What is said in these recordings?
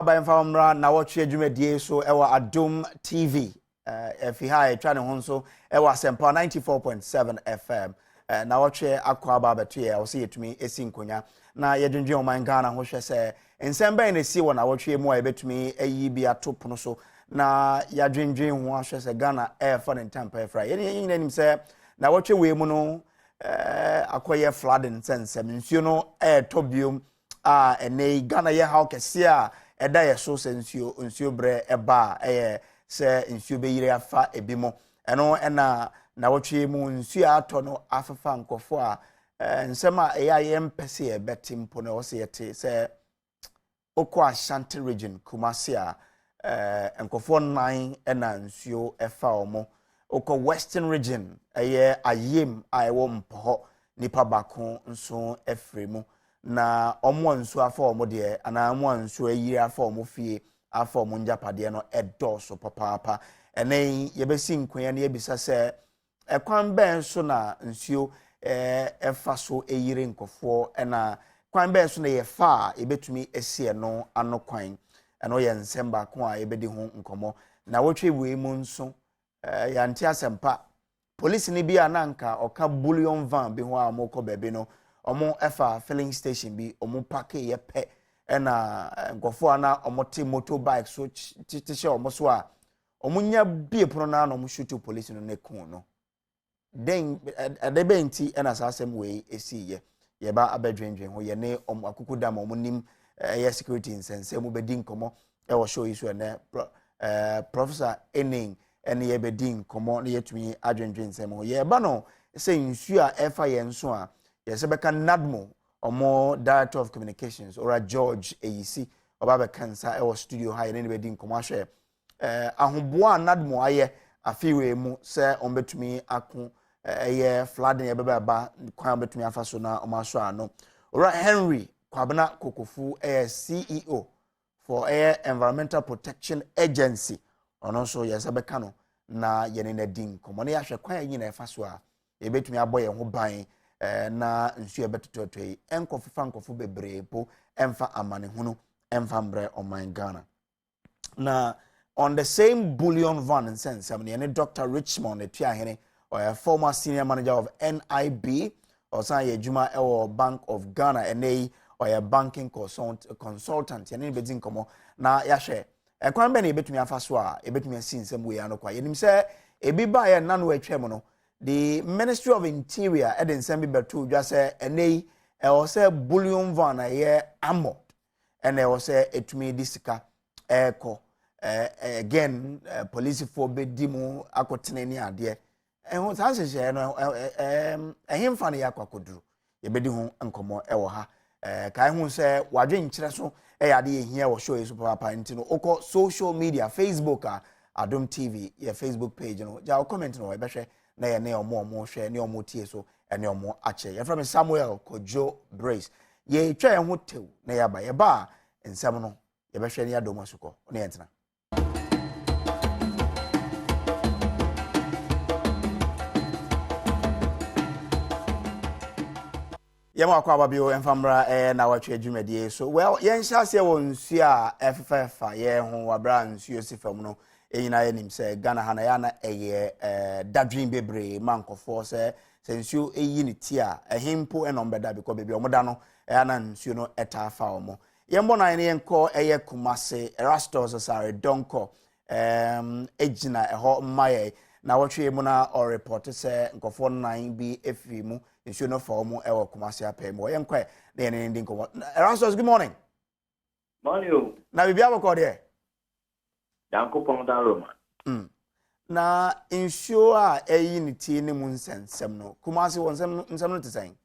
By Famra, Nnawotwi Yi so ewa Adom TV. If you have trying to so ewa Sempa 94.7 FM. Nnawotwi akwa baba to ya see it me esi nkonya. Na yedwendwe o man Ghana ho hwe se ensemba na si wo Nnawotwi mu a yebetumi ayi bi atop no so na yadwendwe ho ahwe se Ghana for the temper efra. Yen nim se Nnawotwi we mu no akoye flooding sense nsuo no tobium ene Ghana ye how kese a eda ye so se nsuo bre eba se nsuo be yire afa ebimo eno na Nnawotwi mu nsuo ato no afefa nkofo a nsema ye mpese ye betimpo na wo se yete se okwa Ashanti region Kumasi a nkofo 9 na nsuo efa omo okwa Western region ayem ayewo mpo nipa bako nso efremu na omo nsu afa omo de ana omo nsu ayiri afa omo fie afa omo njapade no edoso papa ene yebesi nkoya na yebisa se ekwan ben so na nsuo efa so eyire nkofo na kwan ben so na yefa ebetumi esie no anokwan eno ye nsemba ko a ebedi ho nkomo na wotwe we mu nso ya nti asempa police ni bia nanka oka bullion van bi ho a moko bebe no omo efa filling station bi omo park ye pe na nkofo ana omo te motorbike so titihye omo so a omo nya bie pono na no omo shoot police no ne kun no den adebe nti na asasem we esi ye ba abadwendwen ho ye ne omo akukudam omo nim ye security nsense mu bedi nkomo e wo show isu ne professor ening ene ye bedi nkomo ne yetumi adwendwen nsem ho ye ba no se nsu a efa ye nso a ye se beka nadmo omo director of communications or George Eyisi oba kansa e wo studio ha ye ne bedi nkomo ahwe ahoboa nadmo aye afiwe mu se ombetumi ako ye flooding ye beba kwan betumi afa so na omaso ano ora Henry Kwabena Kokofu CEO for Environmental Protection Agency ono so ye sebeka no na ye ne nadin komo ne ya hwe kwan yin na efa so a ye betumi aboye ho ban na nsu ebetototoi enkofufa nkofu bebrebo emfa amane hunu emfa mbre oman Ghana na on the same bullion van in sense ne Dr. Richmond Etuahene or former senior manager of NIB or say ejuma or Bank of Ghana and or a banking consultant yani bedin komo na ya hwe ekwan be na ebetumi afa so a ebetumi asin sem we anokwa yenim se ebi ba ye nanu atwem no the Ministry of Interior eden sem bi beto dwa se enei o se bullion van ye amod and e o se etumi disika eko again police for bedimu akotene ni ade ehun sansese no ehimfa ne yakwakoduru ye bedi hu nkomo ewo ha kai hu se wadwen kire so ade ehia wo show yesu papa ntino oko social media Facebook Adom TV ye Facebook page no ja comment no be hwe na ye ne omo hwe ne omo tie so ene omo ache ye from Samuel Kojo Brace ye twa ye ho tew na ye ba ye ba nsem no ye be hwe ne Adom asuko ne yentina yema kwa babio emfamra Nnawotwi adwumadi so well yen hyase won nsu a efefa ye ho wabra nsu osifam no enyina ye nim se Ghana hana ya na dadwin bebre mankofo se nsu eyi ne ti a ehimpo enombeda biko bebi omoda no na nsu no etafa omo yembo na ne yenko Kumase Erastus Sare Donko ejina eho maye Nnawotwi mu na o report se nkofo 9 bi efi mu nsu no fa omo ewo Kumase apemo yenkwa na yene ndi nkomo Erastus, good morning. Morning. Na bibia bako de Yankopon da Roma. Na nsu a eyi ne ti ne mu nsensem no Kumase won nsem no tesen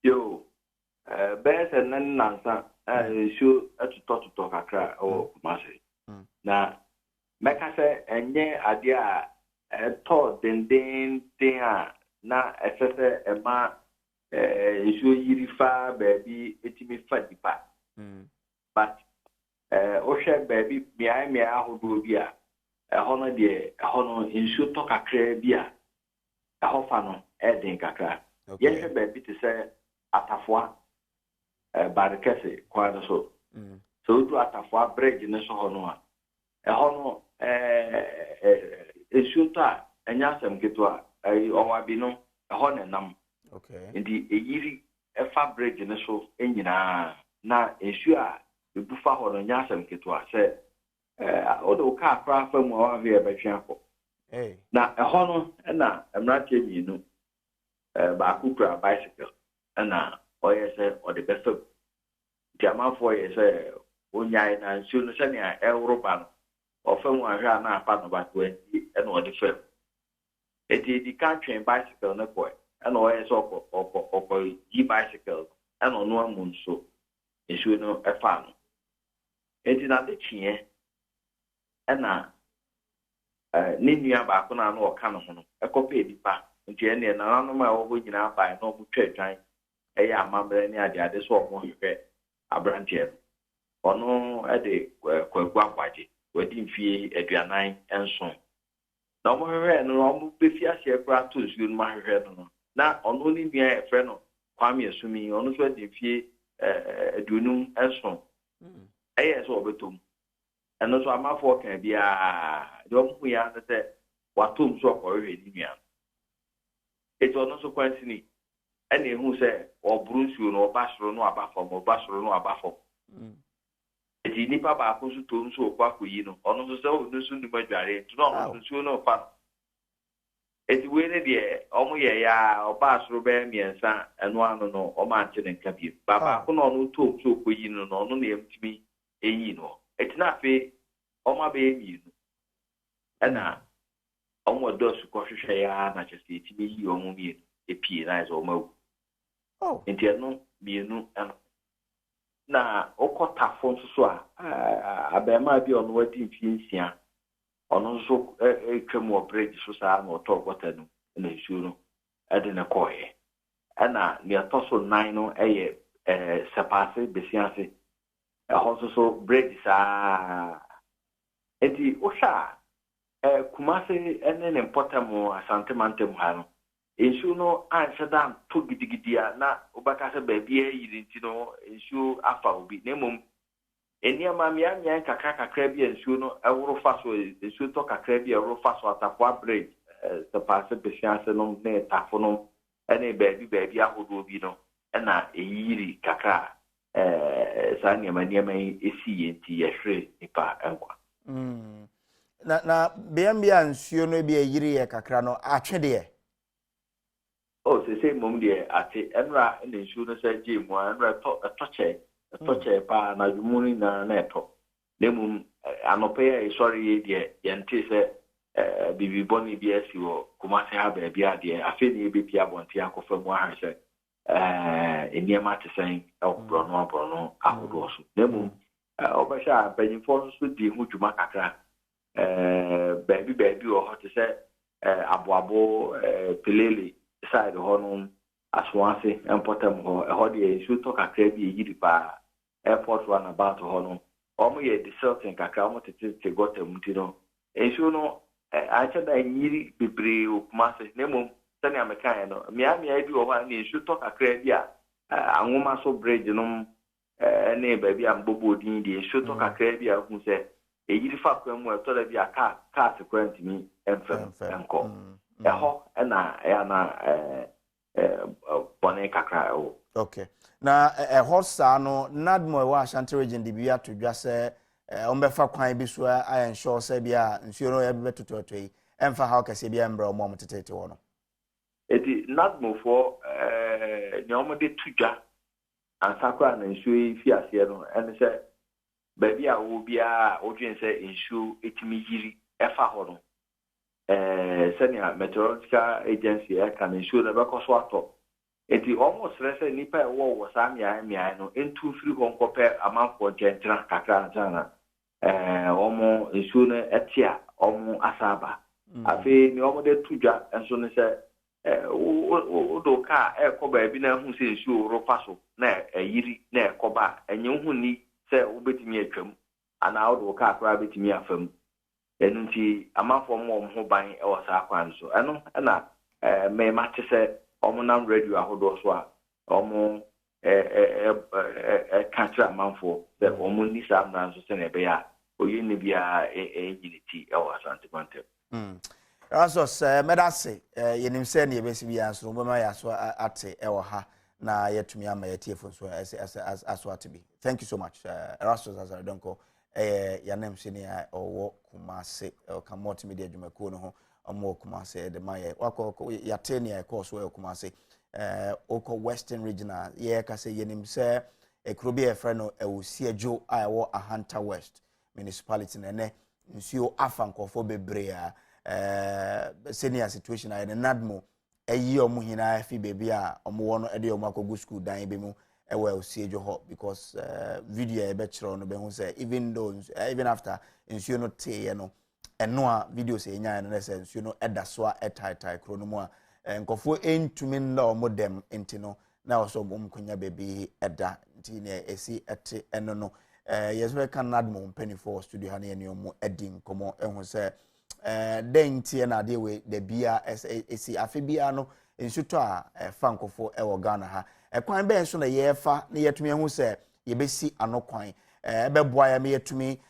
Yo bese nan nansa nsu atutoto kakra o Kumase. Na meka se enye ade a to den a na efese ema nsu yirifa baby etimi fa dipa. But ohwe baby mia ahodo bi a ehono de ehono nsu to kakra bi a ehofa no eden kakra. Yehwe baby te se atafoa barikese kwa so so do atafo bridge ne so ho no a ho no esuta enya sem ketwa owabi no ho ne nam okay ndi eyiri efa bridge ne so enyina na esu a ebufa ho no nya sem ketwa se odo ka akra fa mu wa be betwe akọ na ho no na emrate mienu ba kukura bicycle na oye se o de best jama for ye se onyai na nsu no se ne Europa no ofa mu ahwa na apa no ba 20 na o de fam eti di kan train bicycle na ko na oye se oko yi bicycle na no amu nso nsu no efa no eti na de chie na ni nua ba ko na no o ka no ho no ekope edipa nti ene na no ma wo nyina ba na o twetwan eya amambre ni ade so o hwehwe abrantie ono ede kwagu agwaje wadi mfie aduanan enso na mo hwehwe no mo befi ahye kra to nsuo no ma hwehwe no na ono ni nua efre no kwame asumi ono so ade mfie aduonum enso eya so obetom eno so amafo kan bia de omu ya se watom so okohwe ni nua eto ono so kwantini ene hu se oburu nsuo no obasoro no abafo eti nipa ba ko so to nsuo kwa koyi no ono so se onu so ni madware to no nsuo no fa eti we ne de omu ye ya obasoro be miensa eno ano no o ma nche ne nka bi baba ko no ono to so koyi no ono na emtimi eyi no eti na fe oma be emi no ena omo dosu ko hwehwe ya na chese etimi yi omu mi epie na zo mawu nti no mienu na okotafo nso so a abema bi ono wadi mfinsia ono so etwam operate so sa na otogota no na nsuo no ede ne koye ana ne atoso 9 no eye sepase besiase ho so break sa eti osha kumase ene ne potamo asante mantem ha no ensu no anshada to gidigidia na obaka se baabi ayiri nti no ensu afa obi na mom eniama mia kakra bi ensu no eworo fa so ensu to kakra bi eworo fa so atafo bridge se passe besianse no na tafo no ene baabi ahodo obi no na eyiri kakra sa niama esi yenti yehwe nipa enkwa na bia nsuo no bi eyiri ye kakra no atwede o se mom de ate enra na nsuo no sa je mu enra toche pa na jumuni na eto nemum anope ya sorry de yente se bibi boni bi asi wo kumase ha ba bia de afi ni bi pia bonti akofa mu ha se eniema te sen obrono ahodo so nemum obasha banyifo so di hu dwuma kakra baby o hot se aboabo pelele side honum aswanse empotam ho de shoot to kakra bi yiri pa airport run about honum omo ye de certain kakra omo tete gotem ti no ensu no acha da yiri bebre okumase nemum tani amekan no mia bi o ha na ensu to kakra bi a anwoma so bridge no ne baby am bobo din de ensu to kakra bi a hu se eyiri fa kwamu e to da bi a car sequence mi enfem enko eho na ya na bone kakra o okay na hosa no nadmo wa Ashanti region de bia to dwa se ombefa kwan bi so a ensure se bia nsuo no ya be tototoi emfa ha kase bia mbra omo tetete wo no eti nadmo for nyomo de tudwa ansakwa na nsuo fi ase no ene se baby a wo bia odwen se nsuo etimi yiri efa ho no senior meteorological agency can ensure that because what it almost rese nipa wo samia no into free home compare amount for gentra kakra jana omo ensure na etia omo asaba afi ni omo de tudwa enso ne se o do ka ekoba bi na hu se ensure ro faso na yiri na ekoba enye hu ni se obetimi atwam ana o do ka akra betimi afam enunti amafo mo ho ban e wasa kwan so eno na me mate se omo nam radio ahodo so a omo catch man for the woman Sam Nanso Senebea, or you need be a unity or Santa Conte. Rasos, Medase, Yenim Seni, basically, as Romama Yaswa Ate, Ewaha, na yet to me, I'm a tearful as what to be. Thank you so much. Rasos, as I don't call Yanem Senia or Kumase or Kamoti Media Jumakuno or more Kumase, the Maya, Wako Yatenia, course, where Kumase, Oko Western Regional, Kase Yenim Se, a Krubia Freno, a Usia Joe, Iowa, a Hunter West municipality, and Monsieur Afanko for Bebrea. Senior situation I Nadmo a year muhina fi baby omo wono e de omo akogu school dan be mu e wa osiejo ho because video e be kire no be hu say even after nsuo no te no eno a video say nya no say nsuo no eda so a tai kro no mu a nkofo entumi na omo dem enti no na oso bom kunya baby eda nti ne esi ete eno no yes we can Nadmo mpanifo studio ha ne omo edin komo ehun say den tie na de we de bia esi afebia no nsuto a fankofo e wo Ghana ha kwan be nso na ye fa na yetumi hu se ye besi anokwan beboa ya me yetumi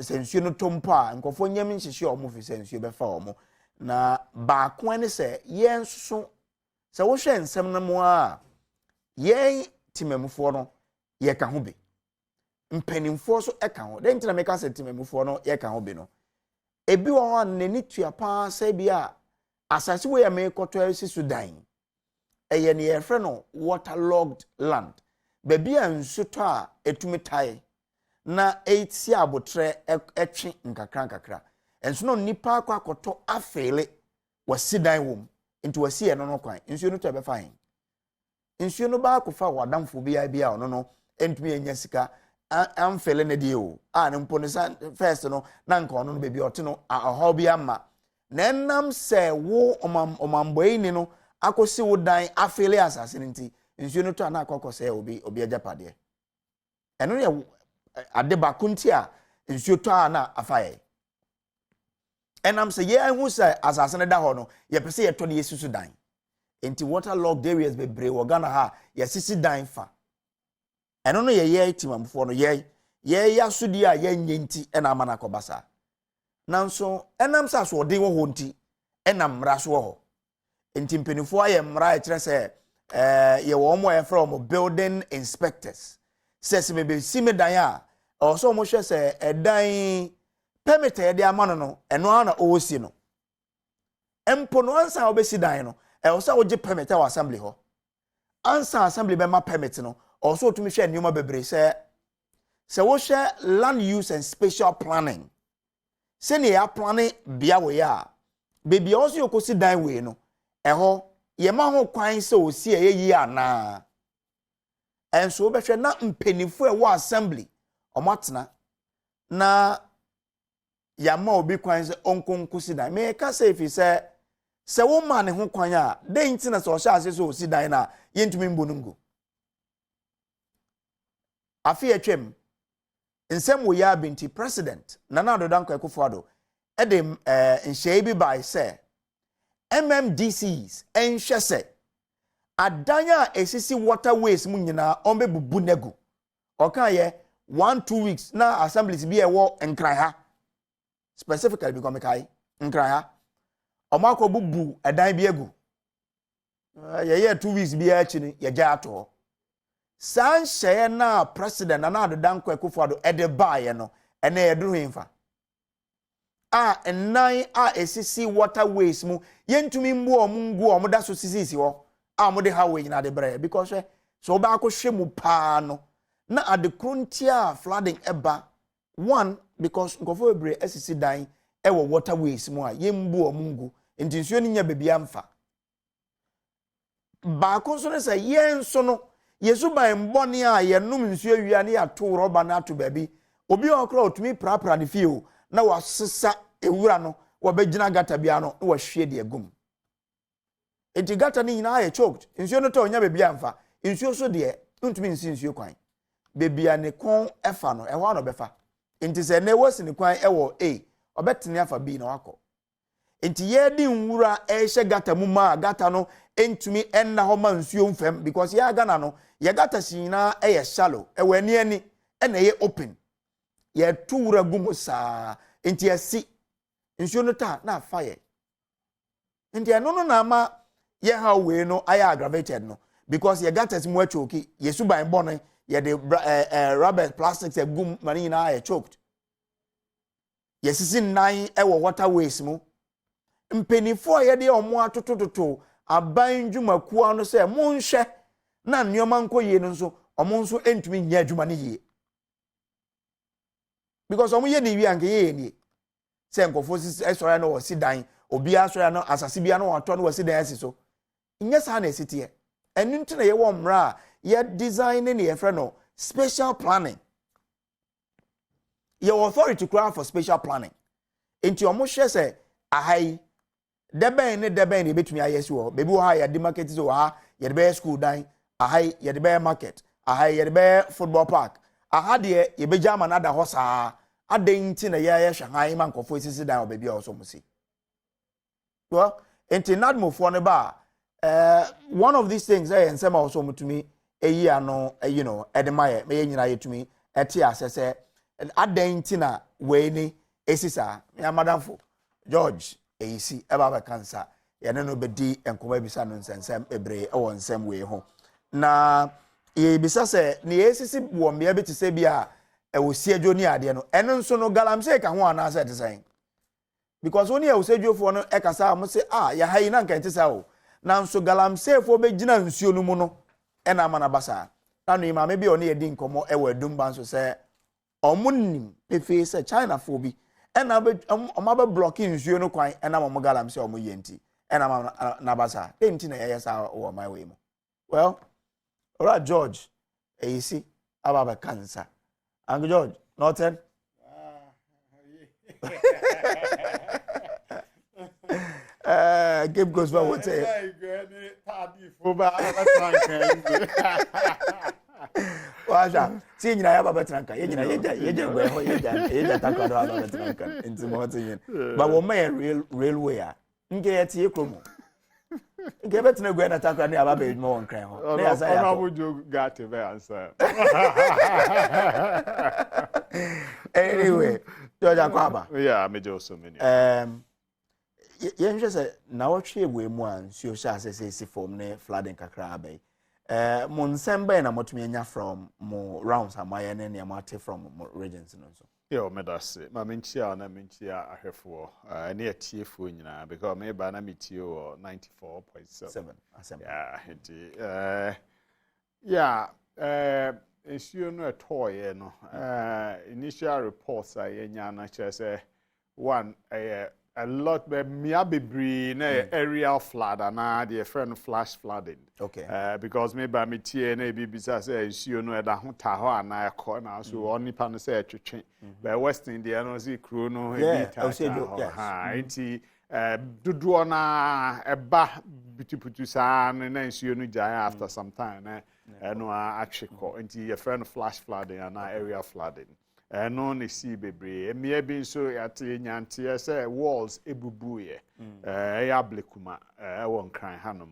sensuo no tompo a nkofo nyam nhihye omo fi sensuo be fa omo na ba kwan ne se ye nso se wo hwe nsem no mo a ye timamufo no ye ka ho be mpanimfo so e ka ho den tina me ka se timamufo no ye ka ho be no ebi wo an nani tua pa sa bia asase we ya me koto esi Sudan eye ne ye frɛ no waterlogged land baby a nsuto a etumi tai na eti abotre etwe nkakra enso no nipa akwa koto afele wasi dan wom nti wasi ye no kwan nsuo no to be fine nsuo no ba kofa wadamfo bia ono no entumi enya sika amfele ne die o ne mpo ne first no na nka ono no bebi ote no aho bi ama na nnam se wo omamboyi ni no akosi wo dan afele asase nti nsuo no to na akokose obi ajapade eno ye ade bakunti a nsuo to na afaye enam se ye hu se asase ne da ho no ye pese ye to ne yesusu dan enti waterlogged areas be bre wo Ghana ha ye sisi dan fa eno no ye timamfo no ye asudi a ye nyenti ena amana kobasa nanso enam sa so de wo ho nti enam mra so ho enti mpenifo aye mra e kire se ye wo mo e from building inspectors says maybe simedan a o so mo hwe se edan permit ye de amano no eno ana o si no empo no ansa obesi dan no e o sa wo je permit wa assembly ho ansa assembly be ma permit no also to me share nyoma bebre se wo share land use and spatial planning se ne ya planning bia we ya baby also yokosi dan we no eho ye ma ho kwan se o si eyi ana enso be hwe na mpenifo e wo assembly omatena na ya ma obi kwan se onkonkosi dan me ka se fi se wo ma ne ho kwan a den ntina se o sha ase so o si dan na yentumi mbonungu afi etwem nsem wo ya binti president Nana Danko Akufo-Addo edem nhye bi by say MMDCs enhwe se adanya esisi waterways mu nyina ombebubu negu okan ye 1-2 weeks na assemblies bi ewo nkran ha specifically because mekai nkran ha omako bubu edan bi egu ye 2 weeks bi a chini ye ja ato sanhye na president Nana Danko Akufo-Addo edebaye no ene yeduru himfa ennan esisi waterways mu yentumi mbu omungu omuda so sisisi ho amode highway nyina de bre because so ba akwohwe mu pa no na adekrontia flooding eba one because nkofo ebre esisi dan ewo waterways mu a yembu omungu ntinsuo ni nya bebia mfa ba ko so ne se yenso no yesu ban mboni a yenum nsuo wia ne ato roba na ato baby obi okra otumi prapra ne fie o na wasesa ewura no wabegina gata bia no na wahwe de agum enti gata ni nyina aye choked nsuo no to nya bebia mfa nsuo so de ntumi nsi nsuo kwan bebia ne kon efa no eho no befa enti se ne wasi ne kwan ewo a obetene afa bi na wako enti ye di nwura ehye gata mu ma gata no entumi enna ho ma nsuo mfam because ya Ghana no ye gata sina eye shallow ewani ani ena ye open ye tu wura gumu saa enti asi nsuo no ta na fire enti eno na ama ye ha we no aya aggravated no because ye gata mu achoki ye suban bone ye de rubber plastics e gum mani na ye choked yesisi nan ewo waterways mu mpenifo ye de omo atotototo aban dwumaku ano se monhwe na nneoma nkoye no nso omo nso entumi nya adwuma ne yie because omo ye ne wi anke ye ni se nkofo sisi esori na wo sidan obi asori na asase bia na wato na wo sidan asiso nya sa na esitie enu ntina ye wo mra ye design ne ye frɛ no special planning your authority to for special planning into omo hwe se ahai deben ne betumi ayesi wo bebi wo ha ya de market so ha ye de be school dan ahai ye de be market ahai ye de be football park aha de ye be jama na da ho saa aden ti na ye hwan man kofo sisi dan obebi o so musi well into nadmofo ne ba one of these things ensem also mutumi eyi ano you know edemaye me nyina yetumi eti asese aden ti na we ni esisa ya madamfo George eyisi eba ba kansa ye ne no bedi enkoma bisa no nsensem ebre e won nsem we ho na ye bisa se ne esisi wo mbia beti se bia e wo siejo ni ade no eno nso no galamse ka ho ana se design because oni e wo siejo no e kasa mo se ya hayi na nkan tisa o na nso galamse fo be gina nsuo no mu no e na mana basa na no ima me bi oni edi nkomo e wo adumba nso se omunim pefe se China fo bi ena be blocking nsuo no kwan ena mo galam se omo yenti ena na basa enti na yesa o my way mo well alright George eyisi ababa cancer Uncle George Norton Game goes well what say Waja, see nyina ya baba tranka, ye nyina ye gwe ho ye takwa do baba tranka. Nti mo tin. But wo man railway a. Nke ye tie kromo. Nke betena gwe na takwa ne ababa edmo won kran ho. Na ya sa ya. Honorable Joe got to be answer. Anyway, George Akwaba. Yeah, me do so many. Ye nhwe se Nnawotwi Yi mu an sio sha se form ne flooding kakra abai. Mo nsem na motumi anya from mo rounds amaye ne ne amate from mo regions no so. Yo me da se ma menchia na menchia ahwefo ne atiefo nyina because me ba na metio 94.7 asem. Yeah, yeah, issue no etoye no. Initial reports anya na che say one a lot be bebre na aerial flood and the friend flash flooding. Okay. Because maybe me tie na bibisa say issue no eda ho ta ho ana ekọ na so oni pa no say twetwe. But West India no see crew no yeah, enti duduo na eba bituputu sa na issue no jaya after some time na no actually enti your friend flash flooding and aerial flooding. No ne see bebre emia bi nso yate nyante say walls ebubuye ya blekuma won kran hanom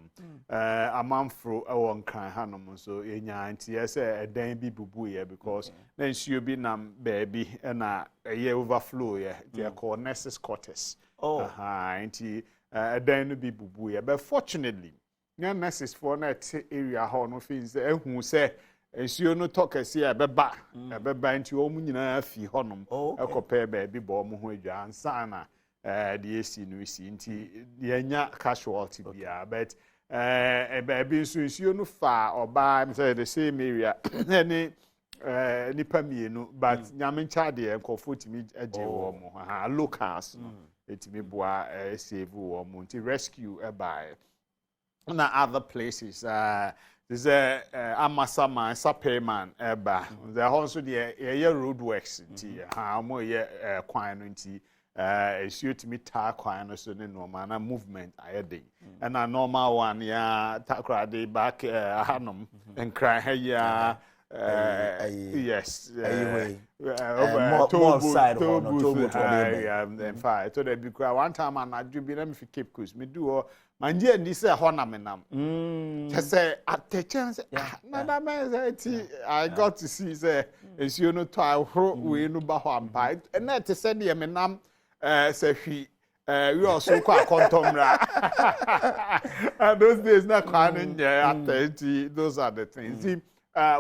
amanfro won kran hanom so enyantie say edan bi bubuye because na nsuo bi nam baabi na ye overflow ye they call nurses quarters nti edan no bi bubuye but fortunately nurses for na area ho no fins ehun say ensuo no tokesi ebeba nti omu nyina afi honom ekope baabi bo omu ho adwa ansa na the AC no isi nti yenya casualty bia but baabi ensuo no fa oba me say the same area any nipa mienu but nyamencha de enkofo timi aje wo mo locals no etimi boa save wo mo nti rescue by na other places there's Amasama Sapeman eba the also the road works nti mo ye kwan no nti issue to me ta kwan no so ne normal na movement ayede and a normal one ya takra dey back hanom and cry ya yes. More side in fact, so that because one time I do be them for Cape Coast, me do man je ndi say ho na me nam. Just say at the chance na man say I got to see say you know to ahoro we no ba ho ampa. And na te say de me nam say hwi we also kwa kontomra. And those days na kan at those are the things. See,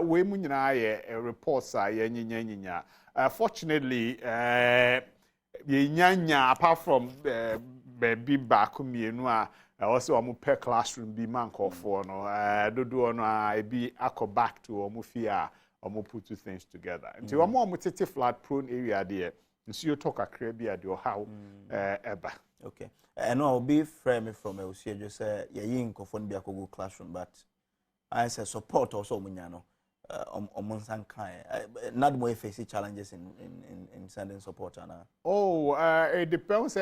we mu nyina ye reports are ye nyinya. Fortunately, nyanya apart from baby back mienu a also omo per classroom bi manko for no dodo no a bi akọ back to omo fie a omo put two things together. Nti omo tete flat prone area there. Nsi you talk akra bi a de how eba. Okay. No, I'll be frame from Elsie just say ye nkofo bi akogo classroom, but I say support also munya no. Omonsan kind. Not more facing challenges in sending support. It depends.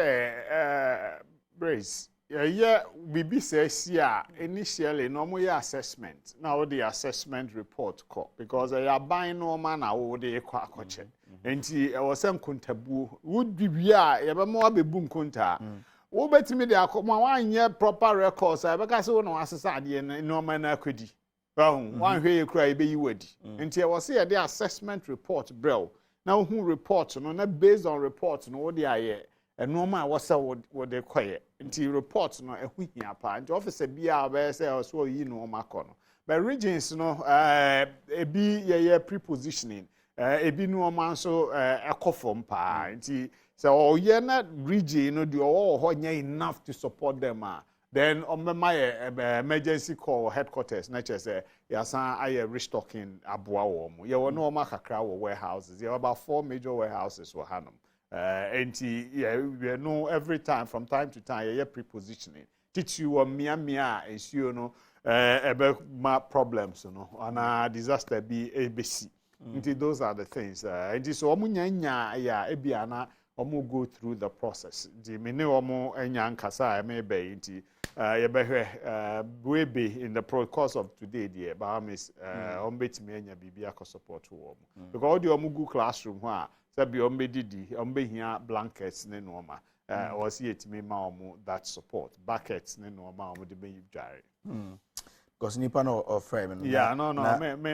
Brace. Yeah, we says yeah. Initially, normal assessment. Now the assessment report because I are buying no man. I would they check. And I was some kuntabu would be yeah. More be boom kunta. Wo betimi de akoma wan ye proper records. I because no assessment in normal na kwedi. One way you cry be you would. Until I was here the assessment report, bro. Now who reports no not based on reports no what they are and normal was what they quiet. Until reports no a week and officer be our say also you know macono. But regions no be prepositioning. Be no man so a coffin pa. So you're not region no do all enough to support them. Then on my emergency call headquarters, nature say, yes, I restocking Abuawo. You were no Makakra warehouses. There were about 4 major warehouses for Hanum. And we know every time, from time to time, you're prepositioning. Teach you a mia, is you know, about my problems, you know, and disaster be ABC. Those are the things. And this Omunya, yeah, Ebiana. Omo go through the process. The mene omo enyan kasa maybe inti we be in the course of today the Bahamas ombetimi enya bibia ko support wo omo because the omo go classroom ho a sabi ombedidi ombehia blankets ne no ma was yetimi ma omo that support buckets ne no ma omo de be yidware because nipa no frame no yeah no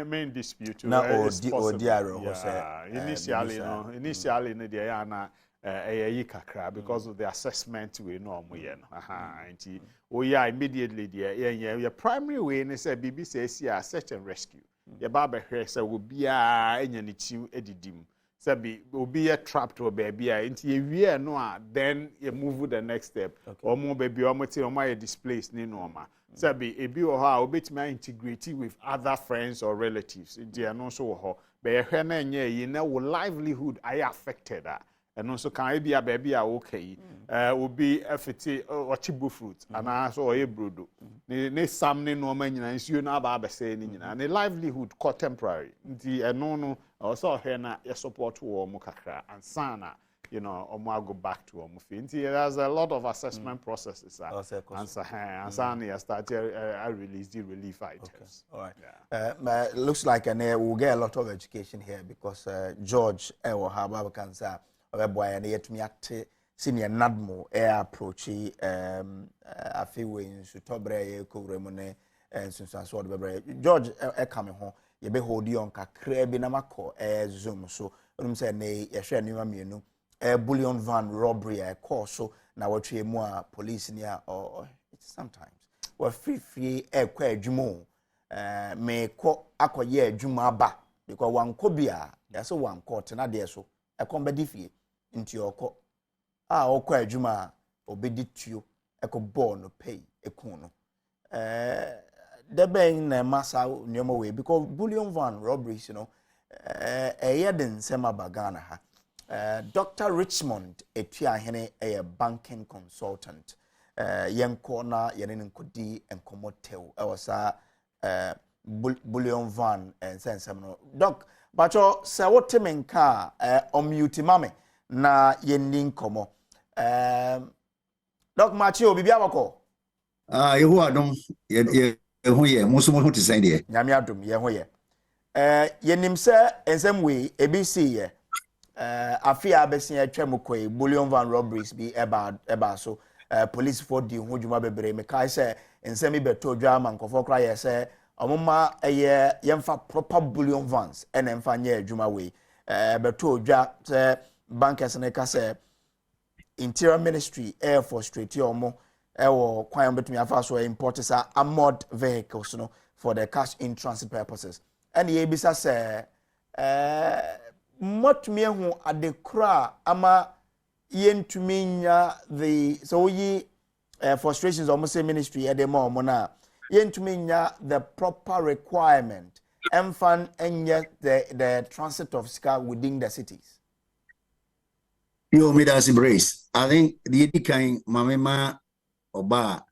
main dispute na odiaro ho say initially no dey na kakra because of the assessment we know and immediately there your primary way and say BB says yeah search and rescue your barber here say will be enya ni chiu edidim say will be trapped or baby into you no then you move to the next step or more baby or more displaced ni normal say be or how bit my integrity with other friends or relatives they no so ho be you know livelihood I affected that. And also can be a baby okay will be FT or chibu fruit and also a brodo. Ne some no man you know about saying and a livelihood called temporary. The no also hena a support to Mukakra and Sana, you know, or go back to Omufi. There's a lot of assessment processes and Sana started I released the relief items. Okay. All right. Looks like we'll get a lot of education here because George Ewo Haba Cancer. Boy and yet me at senior Nadmo air approachy a few ways to Tobre Kuremone and since I saw the George coming home, you behold yon crabby namako Zoom so say nay a share new amino a bullion van robbery a course so now what you more police near or it's sometimes well free air quair jumo may quote aqua ye jumaba because one cobia that's a one court and I so a combedifi into your court. Okwa adwuma obedi tuo ekoball no pay ekono the ben na massa nyoma we because bullion van robberies you know yeden sema bagana ha Dr. Richmond etua hene banking consultant yenko na yenen nkodi enkomotew ewasa bullion van sensem no doc bacho se wotemenka omute mame na yenin komo Doc Machi obi bia bako yehu adom ye ho ye muso mo ho te san de nyame adom ye ho ye yenim se ensem we ebisi ye afia besia twem koi bullion van robberies bi eba so police for di ho dwuma bebre me kai se ensem beto dwa man kofo kra ye se omuma eye yemfa proper bullion vans ene mfa nye adwuma we beto dwa se bankers ne ka se Interior Ministry Air Force straight omo ewo kwan betumi afa so import sa armored vehicles no for the cash in transit purposes and ye bisa say motumi hu adekra ama yentumi nya the so yi frustrations almost say ministry e dey more na yentumi nya the proper requirement and fund and yet the transit of ska within the cities. Yo, me that's embrace. I think the kind mamema oba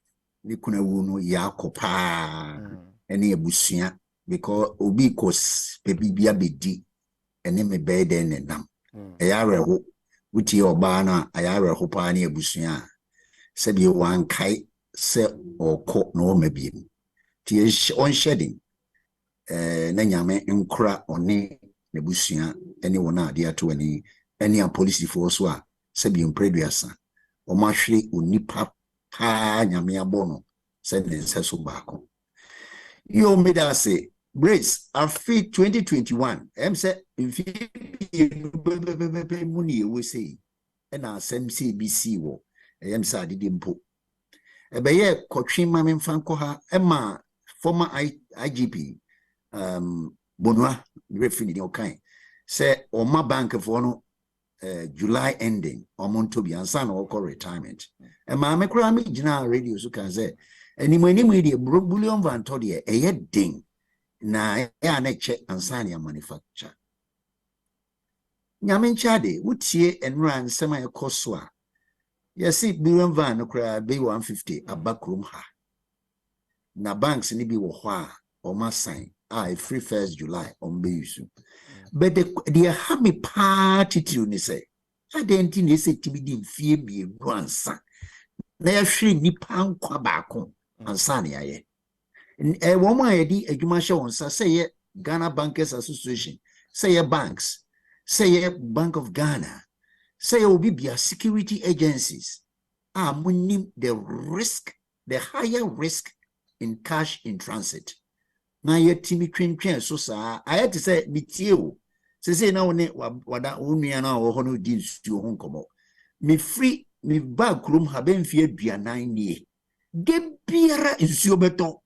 ni kuna wunu ya kopa eni ebusia because obi kos pebi bia bedi eni me bede ne nam ayare ho wuti oba na ayare ho pa ni ebusia se bi wan kai se okọ no mabiem ti on shedding na nyame nkura oni nebusia eni wona ade ato ani any a police force wa se bi mpreduasa o ma hwe onipa pa nyame abono se ne nseso baako yo made us say Grace afi 2021 say mfi muni we say na asem CBC wo say adidi mpo ebeye kotwe ma memfa nko ha ema former IGP Bonwa refi ni okan say o ma bank for no July ending omonto bi ansa na okọ retirement ma me kura me gina radio so kan say animu de bullion van to de ding na ya na che ansa na manufacture nyame nchade wutie enra nsema ekoso a yesi bullion van kura be 150 abakrom ha na banks ni bi wo ho a o ma sign free 1st July on be use. But the happy party to ni say adenti ni say tibidi mfie bi ansa na ya hwe nipa nkwa baako ansa na ye wo ma ye di adwuma hye won sa say ye Ghana Bankers Association, say ye banks, say ye Bank of Ghana, say ye obibia security agencies munim the risk, the higher risk in cash in transit. Na ye timi twentwen so saa I to say mitie o say na woni wada onua na wo ho no di nsuo ho nkomo me free me bag krum ha ben fie aduanan nie de biara nsuo beto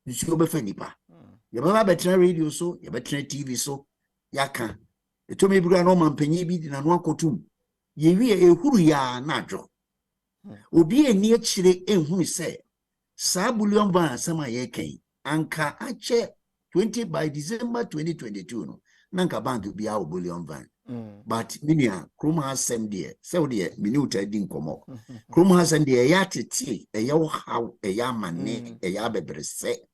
nsuo be fanipa ye ba betra radio so ye betra TV so yaka eto me bura no mampanyi bi di na no akotum ye wi ehuru ya na adwo obi eni akire ehunu say sa bullion ban sama ye kan anka ache 20 by December 2022 no nanka bank bi a bullion van but minia kroma asem de se de minuta di nkomo kroma asem de ya tete ya wo haw ya mane ya bebrese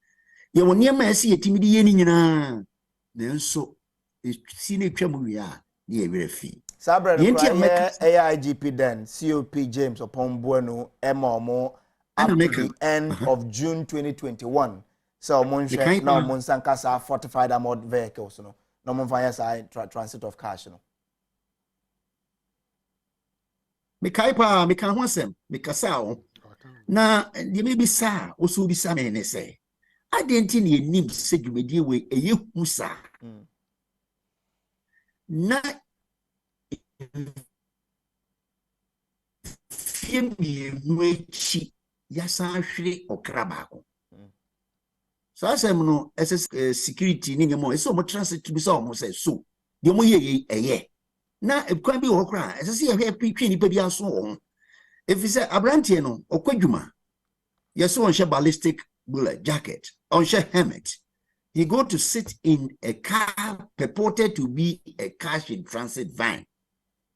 ye woni ma ese yetimidi ye ni nyina nenso si ne twam wi a ne ye werefi Sabre AIGP then COP James upon Bueno Emomo up to the end of June 2021. So Monshe now Monsankasa fortified armored vehicles, no Monfire side transit of cash, no. Mikaipa, Mikawasem, Mikasao. Na the maybe sa also be some and say. I didn't need name said you would deal with a Yusa. Na Fimi Muchi Yasa Shri or Krabako. So I say no SS security ni mo so mo transit to be so mo say so the mo ye na e kwa bi wo kra ese se ye pitwi ni pa bi aso wo if you say abrantie no okwadwuma yes on share ballistic bullet jacket on share helmet he go to sit in a car purported to be a cash in transit van,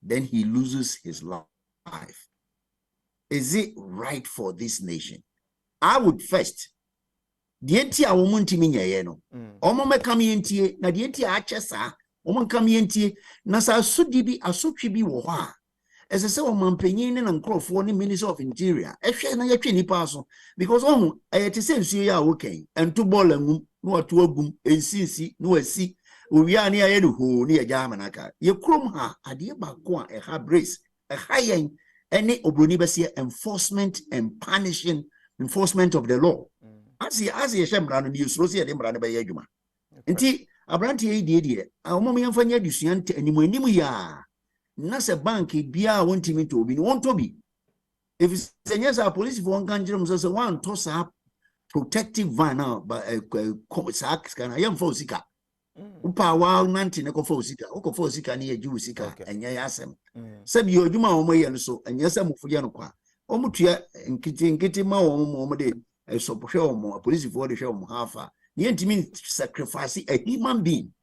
then he loses his life. Is it right for this nation? I would first the entia woman timi no omo meka me entie na the entia achesa omo nka me entie na sa asodi bi asotwe bi wo ho a ese se o mampanyin ne na nkrofo ne Minister of Interior ehwe na yetwe nipa so because ohun ayete se nsuo ya woken ento ball angum no ato agum ensinsi no asi we are near who near Yamanaka. You crom her, a dear Bakwa, a hard brace, a high any obronibasia enforcement and punishing enforcement of the law. As he shambran news, Rosia Dembrana by Yajuma. Inti, a brandy dear, our mommy and Fanya Duciant and Nimuya. Nasa banki bia wanting me to be want to be. If it's yes, our police for one country as a one toss up protective van now by a sack can I am for Sika. Upa wow nanti na kofo Sika, Okofo Sika near Jew Sika, and Yasem. Sab you Juma Omay and so, and Yasam Fuyanqua. Omutia and Kitty Mao Momade, a show, a police for the show half. Yet mean sacrifice a human being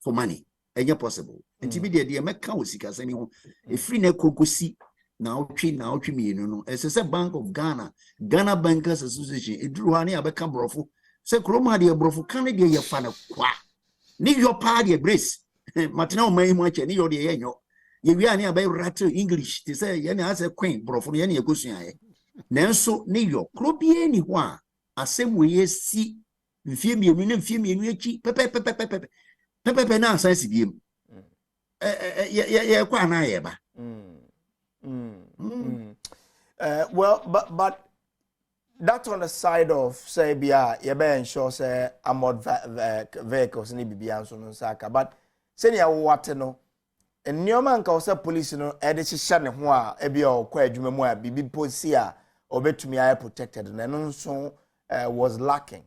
for money. And you're possible. And to be the dear Macausikas, anyone, a free necosi, now me, you know, as a Bank of Ghana Bankers Association, it drew on a become brofu. Say, Croma, dear brofu, Canada, your fan of qua. Need your party a brace. Martino may much any or the annual. You are near by rattle English to say, Yana has a quaint brofu, any a cushion. Nanso, New York, Cropy anyone. As same way, see, fear me, Pepe na sense bi em kwa na ye ba well but that's on the side of say bia ye be ensure say armored vehicles ni bibia nso no saka but say ya what no enioma nka say police no e de hihye ne ho a e bia o kwa adwuma mu a bibi police a obetumi aye protected na no nso was lacking.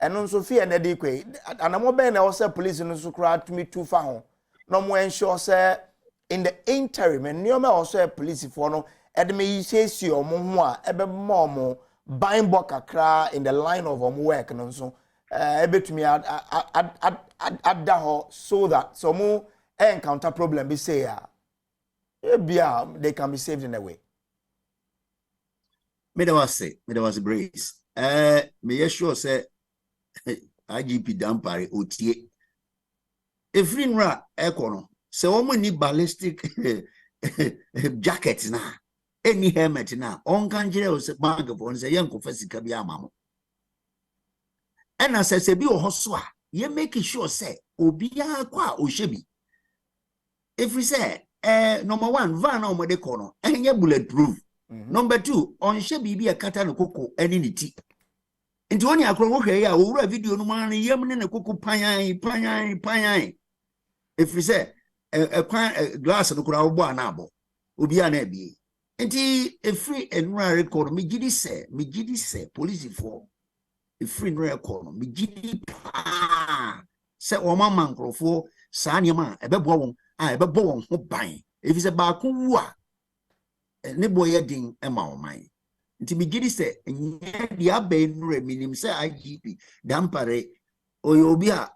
And on Sophia and Edikwe, and I'm obeying also police in the Sukra to me too far. No more ensure, sir, in the interim, and near me also a police for no, and me says you or more, ebe more, buying boka cry in the line of work and so, a bit to me at that so that so more encounter problem be say, they can be saved in a way. Me there was a brace. Me sure say. IGP Dampare Otie. If Rinra Econo, so woman need ballistic jackets now, any helmet now, on Kanjira was a bag of one, say young confessor Kabiamamo. And as I say, be a hoswa, ye make sure say, Obia qua Oshebi. If we say, number one, van on the corner, and ye bulletproof. Number two, on Shebi be a katana cocoa and in it. Into only a crow here, or video no man, yemen and a cocoa pine. If we say a glass of the crowd, one abo, Ubian Abbey. And he a free and rare record, me giddy say, police for a free and rare record, me giddy pa. Say, oh, my man, for Sanyama, a bebon, I bebon, who buying. If it's a bakua, a neighbor ding a mouth mine. Nti bigidi se the aben reminim se IGP dampare oyobia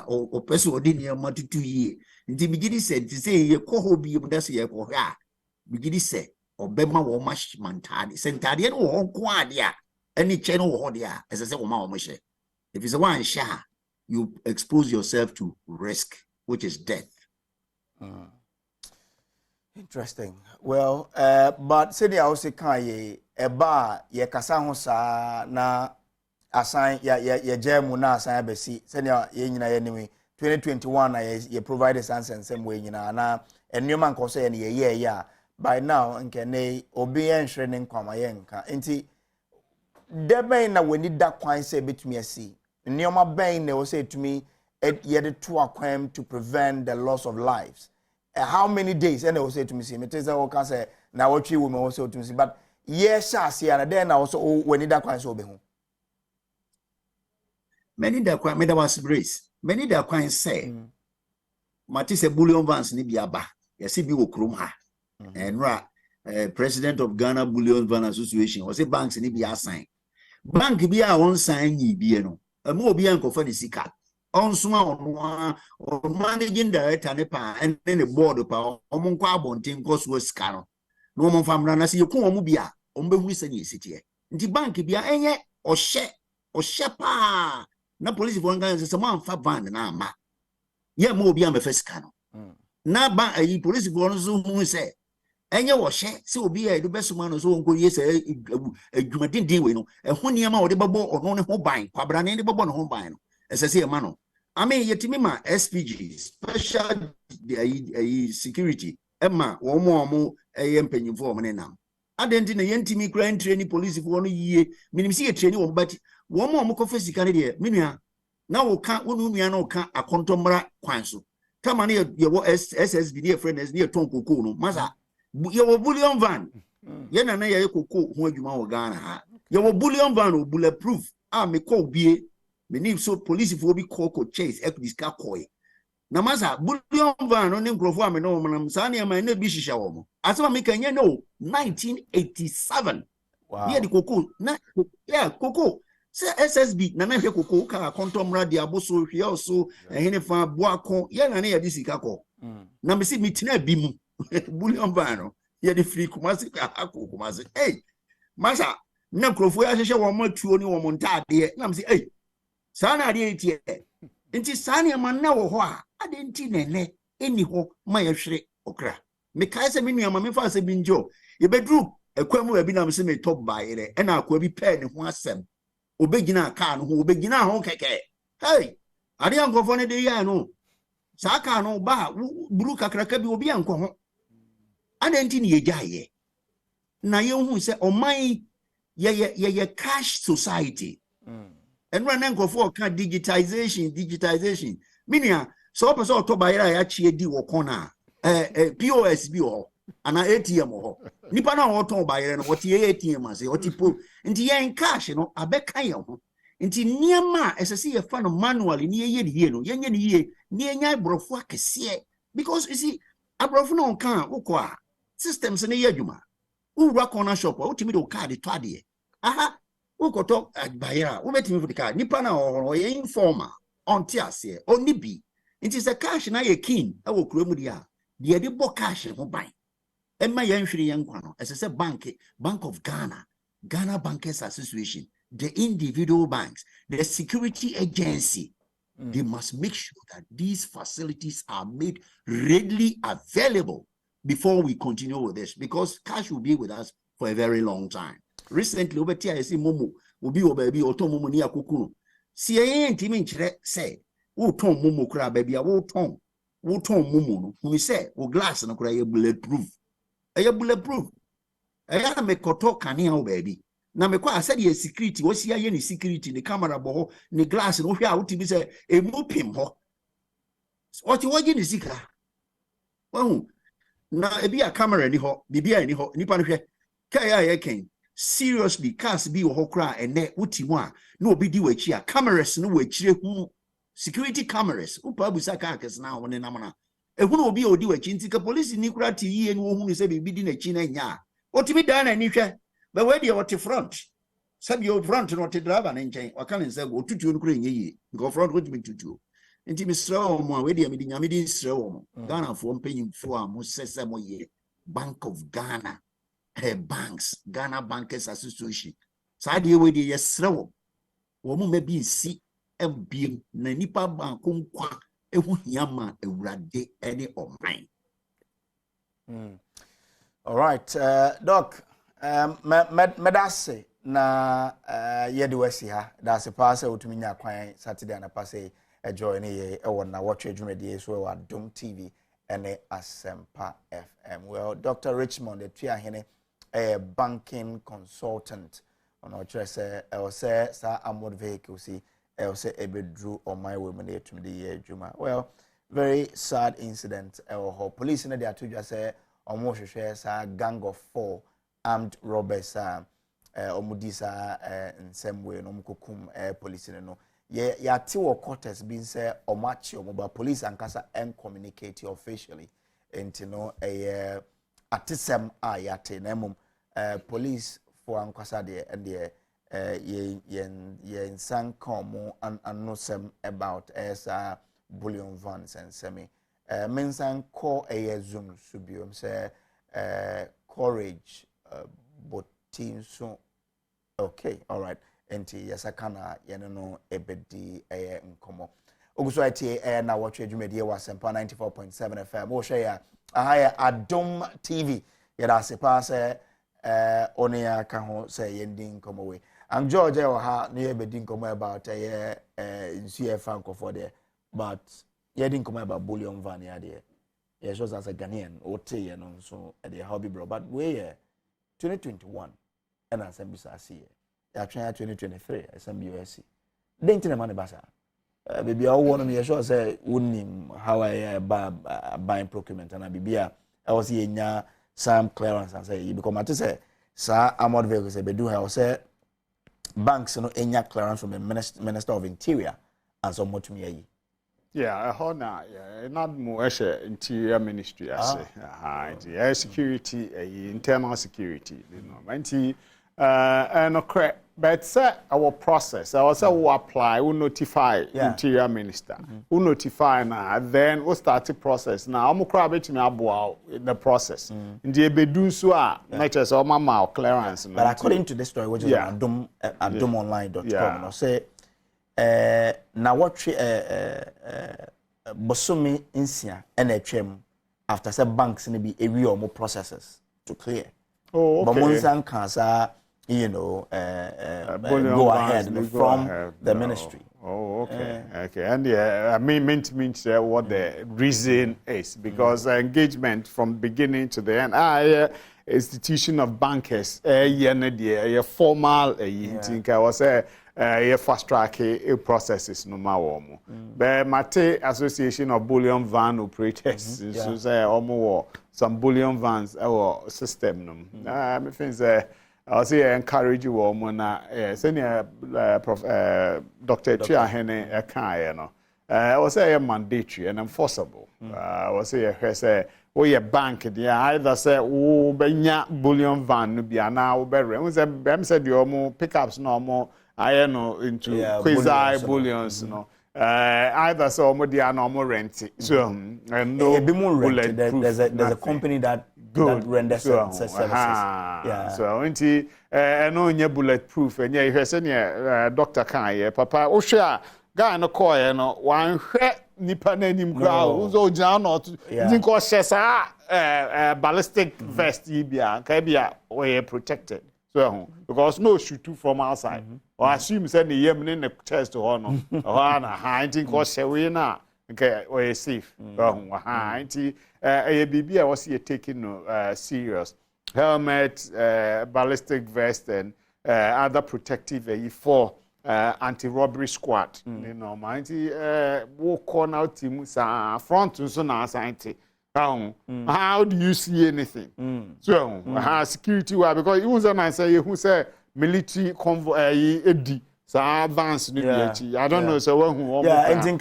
o person odi ne matutu yi nti bigidi se nti se ye koho bi mu da se ye koho a bigidi se obema wo mantade se ntade no wo nko ade a ani che no wo de a ese se wo ma wo hye if it's a one sha you expose yourself to risk which is death. Interesting. Well, but say the house can eba ye kasa ho sa na assign ye jemu na assign abesi say ye nyina ye niwe 2021 na ye provide sense and same way nyina na enuma nko so ye ye ya by now nke ne obi enhwere ne nkwama ye nka enti deben na weni da kwan say betumi asi enuma ben na o say tumi ye de to akwam to prevent the loss of lives. How many days? And they will say to me, see, me tell you, can say Nnawotwi women also to me, but yes, I see, and then also when it that quite so be home. Many that quite made was brace. Many that quite say, Matisse Bullion Vans Nibiaba, yes, if you will crum her, and president of Ghana Bullion Van Association was a banks in Ibia sign. Bank be our own sign, ye be no, a more bianco for the sika. On small or managing director and then the board of power, Omonquabon team cost was scaro. No more family, as you come mubia, Wissany city. The bank be a or shepa. No police for one guy is a man for van and arma. Ye more be a first cano. Now, by a police for who say, and you was share, so be a the best man so go yes a Jumadin deal, and when you amount the bubble or no home buying, Quabran the bubble home buying, as I say a man. I mean, yetimima SPG, special security, Emma, one more penny for menam. I didn't in a yentimi grand training police for 1 year, minim see a training, but one more mocofesi candidate, minia. Now we can't, no can't a contomra quanso. Come on here, your SSB, dear friend, as near Tonko Kuno, Maza. Your bullion van. Yana na ya koko ho adwuma wo Ghana ha. Your bullion van o bulletproof. Me call be me need so police for be call chase equiska koy. Na maza bullion van no nkrofo am no manam sa na ma na bi hihya wo mo. Asema me kan no 1987. Wow. Yeah the koko na yeah koko. Say SSB na hwe koko ka kontomra de aboso hwe also ehene fa boako ya na ya disika ko. Na me si mitina bi mu. Bullion van no ye the free kumasi kumasi hey masa na krofo ya hwehwe wo matuo ni wo montade na me si hey sana ade etie nti sana ma na wo ho a ade nti nene eni ho ma ye hwere okra me kai se me nuama me fa se bi njo ye bedru ekwamu abi na me se me top baayere e na akwa bi pe ne ho asem obegina aka no ho obegina ho keke hey ade ankrofo ne de ya no sa aka no ba buru kakraka bi obi anko ho ade nti ne ye gyaye na ye hu se oman ye cash society and run for digitization minia so person to bayira ya chie di wo kona POS bi ho ana ATM ho nipa na wo ton bayira no what ATM ase what po nti ye cash no abeka ye ho nti niema esese ye fa no manually ni ye die no ye nye ni ye ni enya brofo akese because you see abrofo no kan ukwa systems ne ye adwuma uwa corner shop o timi do card to ade aha ukoto bayira wo betimi for the card nipa na o ye informer on tiase oni bi nti se cash na ye kin e wo kuro mu dia de de bo cash ho ban emma ye nhwere ye nkwa no esese Bank of Ghana Bankers Association, the individual banks, the security agency, they must make sure that these facilities are made readily available before we continue with this, because cash will be with us for a very long time. Recently, over here, I see Momo, Ubi baby, or Tom Momo near Kukuno. See, I ain't even say, oh, Tom Momo cry, baby, I will Tom Momo, who we say, oh, glass and cry bulletproof. A bulletproof. I am a koto kania, baby. Now, I said, yes, security, what's here, any security, the camera boho, the glass, and okay, I would be say, a moopim ho. What you want in the secret? Oh, now, a be a camera any ho, be any ho, nipan here. Kaya ken. Seriously, cars be or cry and net utiwa. No be do a cameras no way security cameras. Upabusaka now on the namana. A who will be or do a chintika police in Nikrati and who is a bidding a china ya. What to be done and but where do you want to front? Sub your front not to drive an engine or can say go to Ukraine ye. Go front with me to do. Intimate slow one way the meeting a meeting slow. Ghana for paying for Mosesamo ye. Bank of Ghana. Her banks, Ghana Bankers Association. Side you with the slow. Woman may be see and be Nanipa Bankum qua a yama a rade any of mine. All right, Doc, medase na yedu wesi ha. That's a pass out to me Saturday and a pass a join a one Nnawotwi Yi so Adom TV and a Asempa FM. Well, Dr. Richmond, the Tia Hene. A banking consultant on our dress, I'll say, Sir Amod vehicle, see, I'll say, a bedrew on my women to the year, Juma. Well, very sad incident. Our police in the two just say, almost shares a gang of 4 armed robbers, Omudisa, and same way, no Mukukum, police in no. Yeah, 2 quarters being said, or match your mobile police and Casa and communicate officially into no a atisem ayate nemum police for ankwasa de and ye san komo and anosem about as bullion vans and semi mensan call a zoom subium say courage botin so okay, all right, enti yasakana yenno ebedi nkomo oguso ati Nnawotwi Yi wa Asempa 94.7 FM wo hwe ya ahaya Adom TV yada sepa se onia ka ho se yendin komo we am George wa ha ne yebedi komo about nsuye fa nkofo de but you didn't come about bullion van here. Yes, just as a Ghanaian, OT, and so at the hobby bro. But we 2021, and as MBC, actually 2023, SMBUSC. Then to the money basa. Baby, I want to sure say wouldn't how I buying procurement and I be I was here some clearance and say because I say sir amount vehicles say do I say banks no enya clearance from the Minister of Interior and so much me. Yeah, not more interior ministry as security, internal security, you know. And but say our process, I was we apply, we notify interior minister, we notify now, then we start the process. Now I'm crab to me about the process. In the bedu so not just all my clearance. But according to the story, which is Adom adomonline.com, no say Nnawotwi Bosumi Insia NHM after some banks in be every or more processes to clear. Oh, okay. But Monsan Kansa, you know, go ahead from the ministry. Oh, okay. Okay. And I mean what the reason is because engagement from beginning to the end. Institution of bankers, formal, think I was fast track processes no more. But Mate Association of Bullion Van Operators, so say some bullion vans our system. I think I say encourage you woman senior Dr. Chiahene Ekaya no. I was say mandatory and enforceable. I was say we bank there either say benya bullion van no be na we be we say the omo pickups no more I know into quasi bullions no either so omo dia no more rent so and no bullet there's a company that renders services so inti no nya bulletproof and you say doctor kan papa o hwe guy no call no wan hwe nipa na nim kra uzo jina no think ko hye ballistic vest bia ka bia we protected so because no shoot from outside or assume say the yem in the chest or no or na think ko hye we na okay we safe anti bibia was here taking no serious helmet ballistic vest and other protective for anti-robbery squad. You know, mighty walk on out team front so now science. How do you see anything? So security because even when I say who say military convoy Eddie advance I don't know so who and think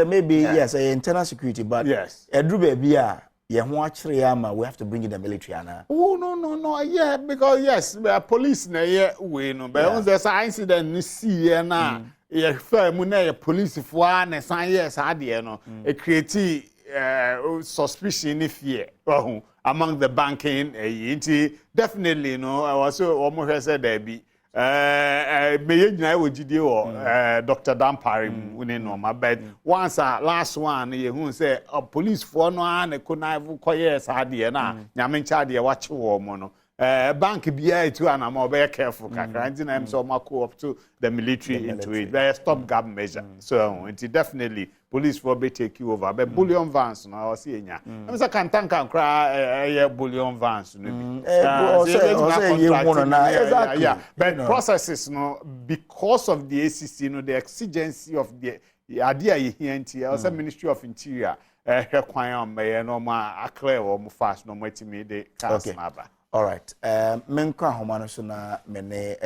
maybe yes internal security but yes we have to bring in the military oh no yeah because yes police na we no but on the incident see na firm na police for na san yes ade no it create suspicion and fear among the banking definitely no I was almost said there be may nyina we gide wo Dr. Dampari woni no ma but once last one ye hu say police for no an connive koye sade na nyame ncha de wache wo mo no bank bia to an am be careful kakra nti na so mako up to the military into it they stop gap measure so it definitely police for be take you over but bullion vans no see enya am say kan tankan kra bullion vans no exactly but processes no because of the ACC no the exigency of the idea here also Ministry of Interior kwan am me no ma clear wo mo fast no matimi de cars na ba. All right. Menka homano so na mene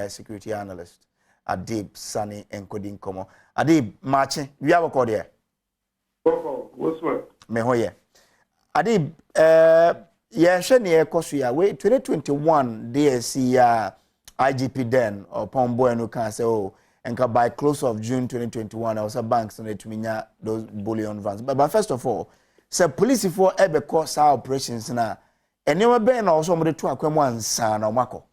security analyst Adib Sani encoding komo. Adib marching. We have a call there. What's what? Me hoye. Adib sheni ekosu ya we 2021 DSC IGP then or Pombo no can say enka by close of June 2021 I was a banks no to minya those bullion vans. But first of all, say police for ebe course operations na enema ben na also mo de to akwemu ansa na omako.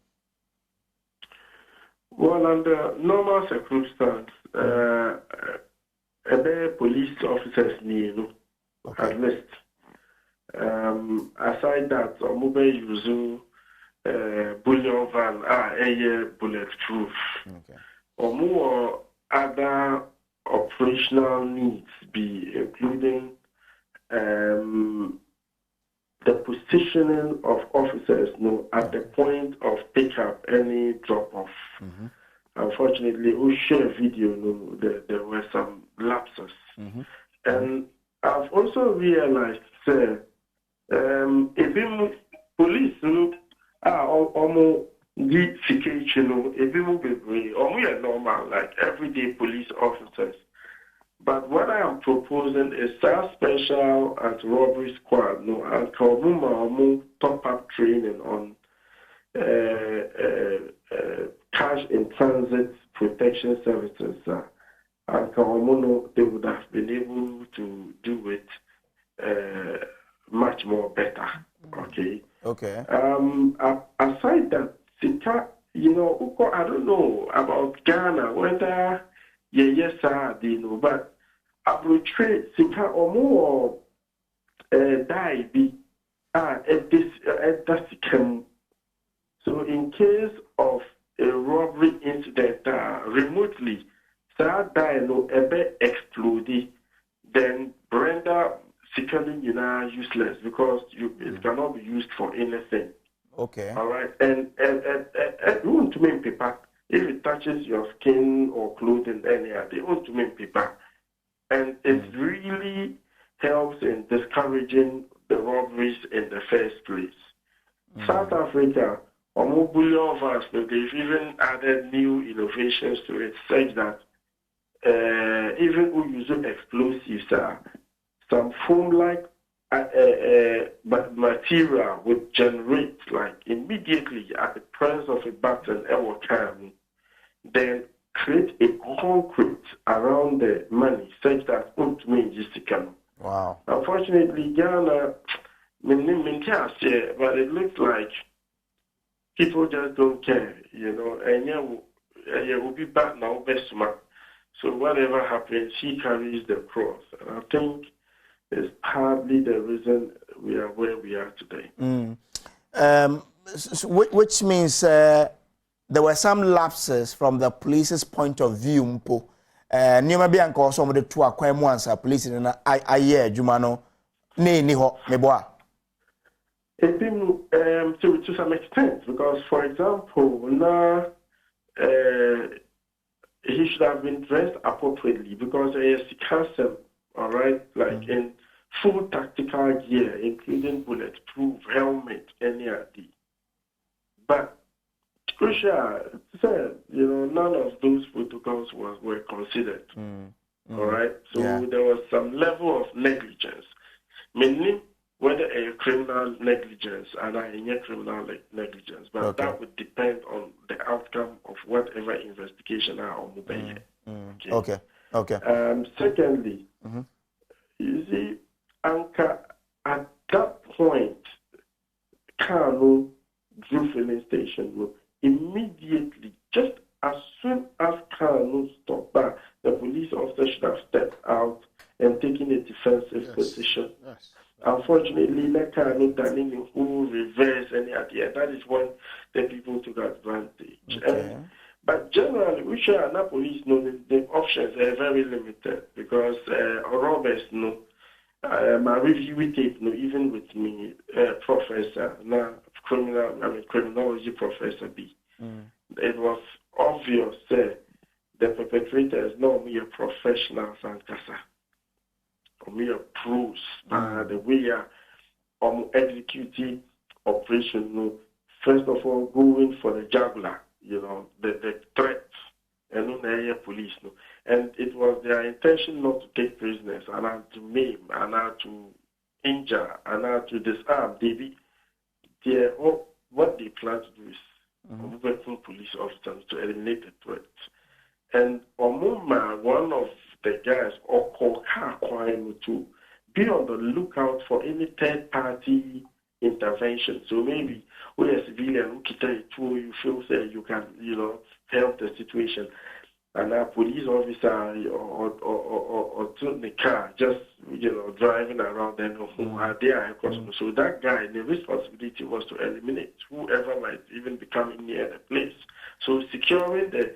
Well, under normal circumstance, police officers need at least. Aside that, mobile using bullion van bulletproof. Or more other operational needs be, including the positioning of officers at the point of pickup, any drop-off. Unfortunately, we share video, there were some lapses. And I've also realized, even police, almost glorification, even normal, like everyday police officers. But what I am proposing is a special anti-robbery squad, and top-up training on cash in transit protection services. And they would have been able to do it much more better. Okay. Aside that, Sika, I don't know about Ghana, whether yes, but I would trade Sika or more die be at this so in case of a robbery incident remotely, that die explode, then render securely useless because it cannot be used for anything. Okay. All right. And you want to make paper. If it touches your skin or clothing, they want to make paper. And it really helps in discouraging the robberies in the first place. South Africa, almost billion of us, they've even added new innovations to it, such that even who use explosives, some foam-like material would generate, like immediately at the press of a button, then create a concrete around the money, such that wow. Unfortunately, Ghana, but it looks like people just don't care, and it will be back now, best man. So whatever happens, he carries the cross. And I think it's partly the reason we are where we are today. Which means there were some lapses from the police's point of view. Nioma bi anka also mo de to akwan mu ansa police na aye adwuma no ni ho meboa. To some extent, because for example, now he should have been dressed appropriately because he has some, all right, like in full tactical gear, including bulletproof helmet, NARD. But crucial, none of those protocols were considered. All right, so there was some level of negligence, meaning whether a criminal negligence and a criminal negligence, but that would depend on the outcome of whatever investigation are on. Okay. Secondly, you see, Anka, at that point, Kano Drew filling station will immediately, just as soon as Kano stopped back, the police officer should have stepped out and taken a defensive position. Unfortunately, that kind of done who reverse any idea. That is when the people took advantage. But generally, we share not police know the options are very limited because robbers know. My review tape, even with me, professor, now criminology professor B. It was obvious the perpetrators know me a professional Sankasa. We are pros the way executing operation. First of all, going for the jugular, the threat, and police. And it was their intention not to take prisoners, and not to maim, and not to injure, and not to disarm. What they plan to do is working police officers to eliminate the threat. And one of the guys or call to be on the lookout for any third-party intervention. So maybe when a civilian you feel that you can, help the situation, and a police officer or in the car just driving around and who are there. So that guy, the responsibility was to eliminate whoever might even be coming near the place. So securing the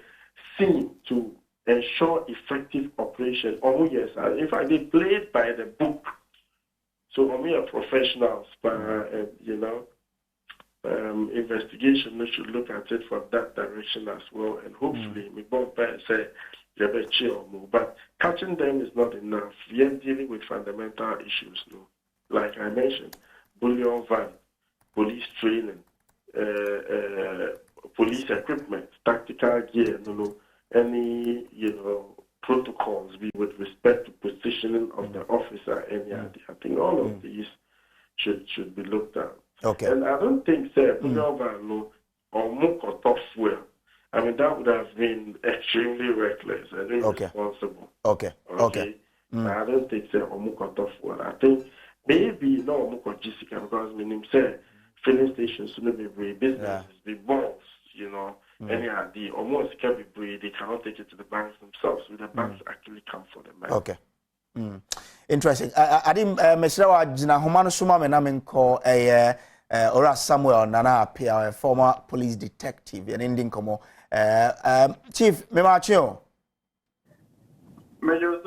scene to ensure effective operation. Oh yes, in fact, they play it by the book. So we are professionals, but investigation we should look at it from that direction as well, and hopefully we won't say but catching them is not enough. We are dealing with fundamental issues, no. Like I mentioned, bullion van, police training, police equipment, tactical gear, any protocols with respect to positioning of the officer, I think all of these should be looked at. Okay. And I don't think bullion van or more top fuel. I mean, that would have been extremely reckless and irresponsible. Okay. I don't think so. I think maybe no Jessica, because when say filling stations should be businesses, be malls, any idea almost can be brave. They cannot take it to the banks themselves, so the banks actually come for them. Okay. Interesting. I didn't Mr. Jina Humano Suma Menamenko Ora Samuel Nana Apia, a former police detective, an Indian Como. Chief, Memacho. Major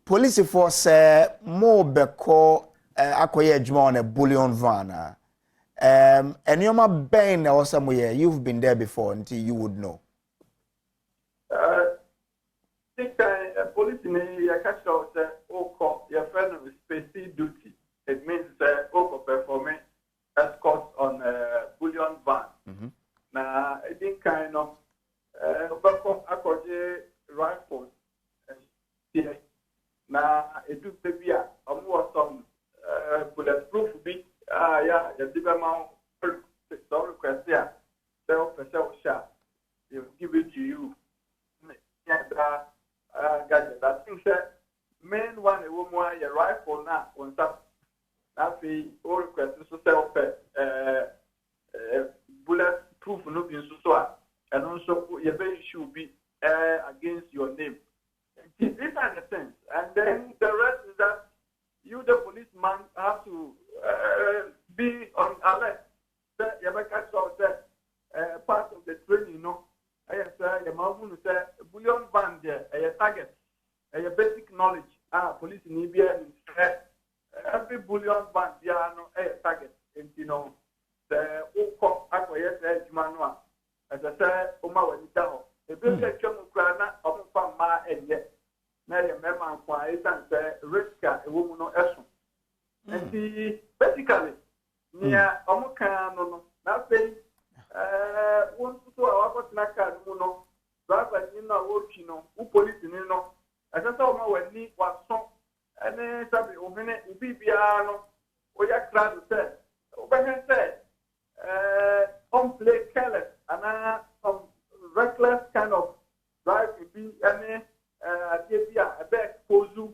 Police force more beko akoye adwuma on a bullion van. And you're my bane or somewhere. You've been there before until you would know. Police in a catch out your friend with specific duty. It means performing escorts on a bullion van. Now, I think kind of rifles. Now, it took the beer. Some bulletproof bit. The big amount of request there. Self-shot. They will give it to you. Gadget. I think that main one, a woman, your rifle now on top. That's the all request to self bulletproof no being so, and also your very should be against your name. These are the things, and then the rest is that you, the policeman, have to be on alert. You ever catch out part of the training, I say the man who say bullion van there, a target, a basic knowledge. Police in Libya every bullion van there a target, and the Oko acquires Jumanoa. As I said, Oma when it down. The basic Grana of Ma and yet. Now, remember, quiet and say, Riska, a woman no essence. And basically, near Omoka, nothing. One to our Naka, rather than working, who police in as I saw my when need was so, and then somebody open it, Bibiano, or your crowd said, Open said, play careless, and some reckless kind of drive to be any. A back pozu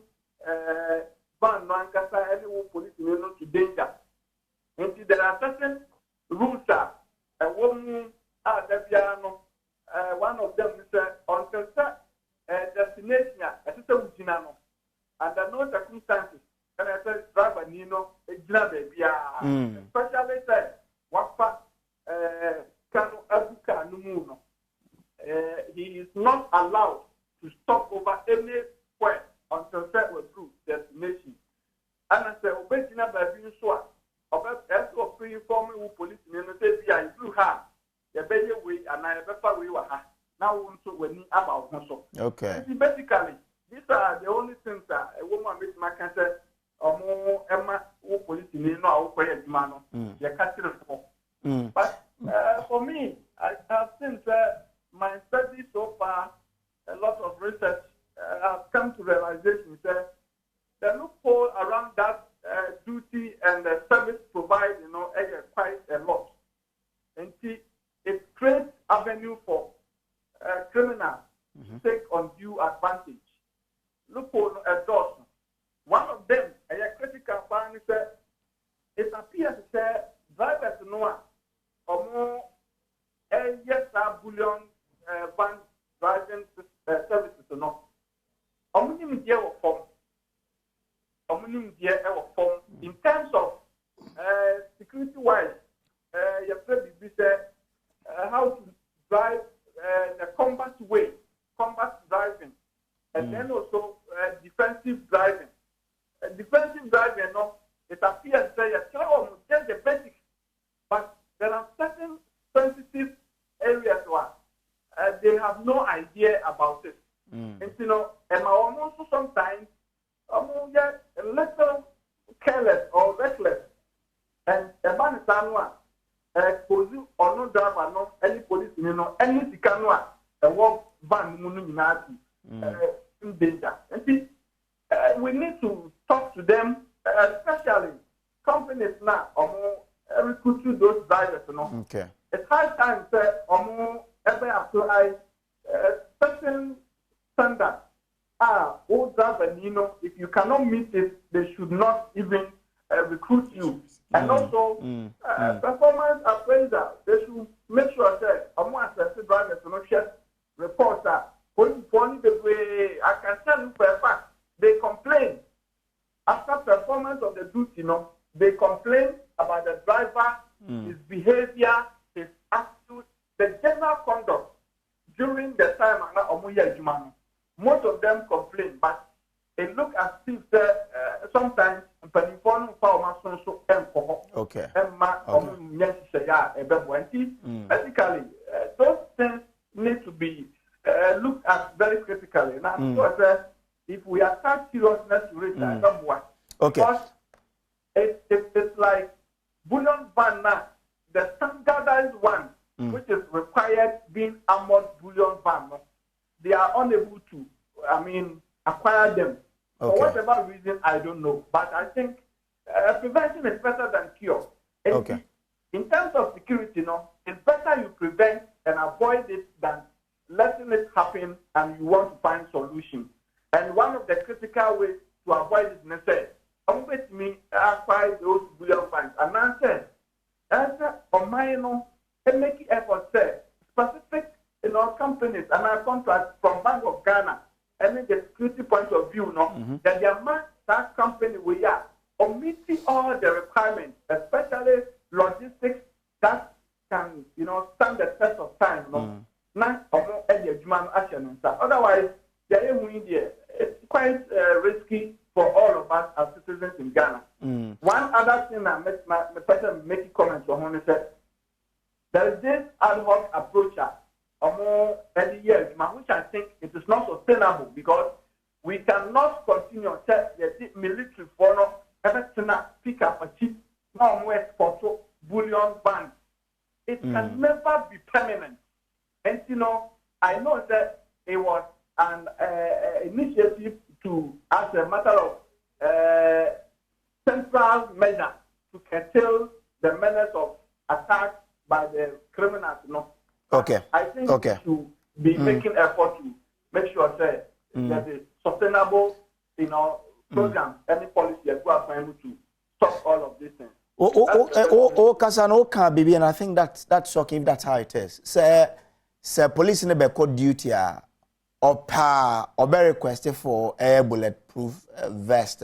ban no ankasa any police to danger. And there are certain rules and one of them is until destination under no circumstances can I say driver Nino especially say what Kano Abuka Numuno. He is not allowed to stop over anywhere until set with through destination. And I say, Obedina by being sure, about SO free forming who police in the city, I do have the baby way and I better we were now want to when about so. Okay. Basically, these are the only things that a woman makes my cancer or more Emma who police in the no quiet man. You're catching it for. But for me, I have seen my study so far. A lot of research has come to realization that the loophole around that duty and the service provided, quite a lot. And it creates avenue for criminals to take undue advantage. Loophole endorsement. One of them, a critical point is that it appears that drivers know or more yes, bullion van driving services or not. Omnium dear form. In terms of security wise, you have to how to drive and then also defensive driving. Defensive driving, no, it appears that just the basics, but there are certain sensitive areas where they have no idea about it. And you know, and also sometimes get a little careless or reckless, and a man is police or no driver, no any police, you know, any sikanwa, a walk van mununati in danger. And see, we need to talk to them, especially companies now, recruit those drivers, you know. Okay. It's high time that ever apply certain standards. All drivers, you know, if you cannot meet it, they should not even recruit you. And also, performance appraiser, they should make sure that assessed drivers do not share reports that the way I can tell you for a fact, they complain after performance of the duty, you know, they complain about the driver, his behavior, his attitude, the general conduct during the time most of them complain, but it looks as if sometimes okay. Basically, those things need to be looked at very critically. Now, if we attach seriousness to it, okay. Because it's like bullion van now, the standardized one, which is required being armored bullion van, they are unable to, acquire them. For whatever reason, I don't know. But I think prevention is better than cure. Okay. In terms of security, it's better you prevent and avoid it than letting it happen and you want to find solutions. And one of the critical ways to avoid it is necessary. With me, acquire those bullion funds. And I said, on my and make effort specific companies and our contracts from Bank of Ghana and in the security point of view, that the amount that company we are meeting all the requirements, especially logistics that can stand the test of time. Otherwise, it's quite risky for all of us as citizens in Ghana. One other thing I my person making comments on is that there is this ad hoc approach every year, which I think it is not sustainable because we cannot continue to the military for everything pick up a cheap export bullion bank. It can never be permanent. And I know that it was an initiative to, as a matter of central measure, to curtail the menace of attack by the criminals. Okay. I think we should be making effort to make sure that is sustainable, program, any policy as well to stop all of these things. Kasano can be, and I think that's shocking if that's how it is. Say police in the code duty or be requested for a bulletproof vest,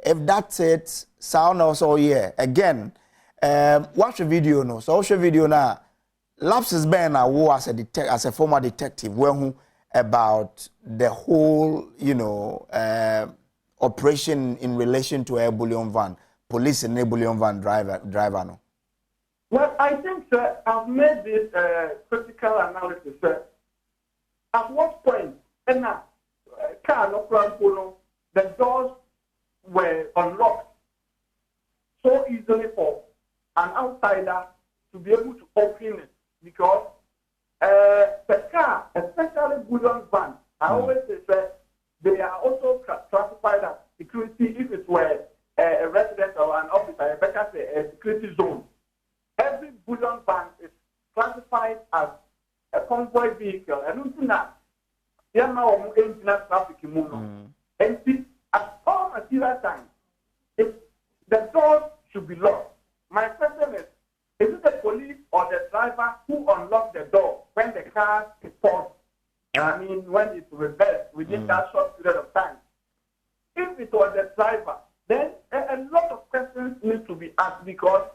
If that's it, sound also again. Watch the video no. So watch the video now. Lapses Ben as a former detective when about the whole operation in relation to a bullion van, police and a bullion van driver no. Well, I think I've made this critical analysis. At what point, the doors were unlocked so easily for an outsider to be able to open it because the car, especially bullion vans, I always say they are also classified as security if it were a resident or an officer, a security zone. Every bullion van is classified as a convoy vehicle. And traffic and at all material times, if the doors should be locked. My question is it the police or the driver who unlocked the door when the car is paused? When it's reversed within that short period of time. If it was the driver, then a lot of questions need to be asked because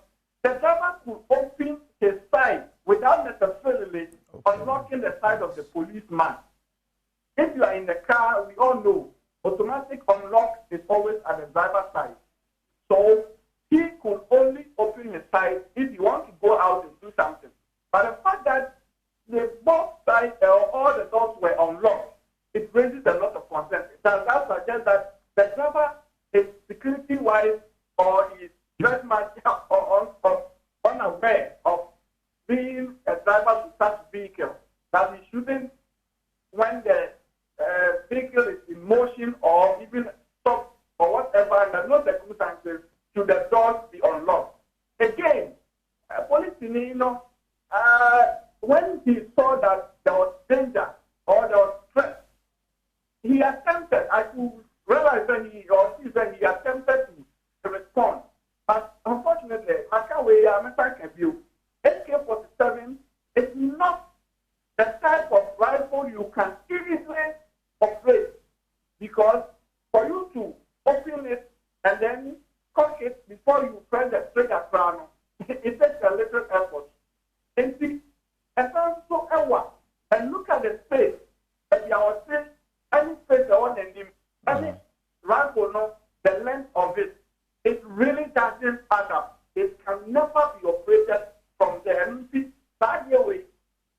the driver could open his side without necessarily unlocking the side of the policeman. If you are in the car, we all know automatic unlock is always at the driver's side. So he could only open his side if you want to go out and do something. But the fact that the both sides all the doors were unlocked, it raises a lot of concern. That suggests that the driver is security-wise or is very much unaware of being a driver to such vehicle, that he shouldn't, when the vehicle is in motion or even stop or whatever, under no circumstances should the doors be unlocked. Again, police, when he saw that there was danger or there was threat, he attempted, I could realize that he attempted to respond. But unfortunately, AK-47 is not the type of rifle you can easily operate, because for you to open it and then cock it before you press the trigger crown, it takes a little effort. And see, and look at the space. And you are saying any space around him, any rifle, no, the length of it, it really doesn't add up. It can never be operated from the MP. That way,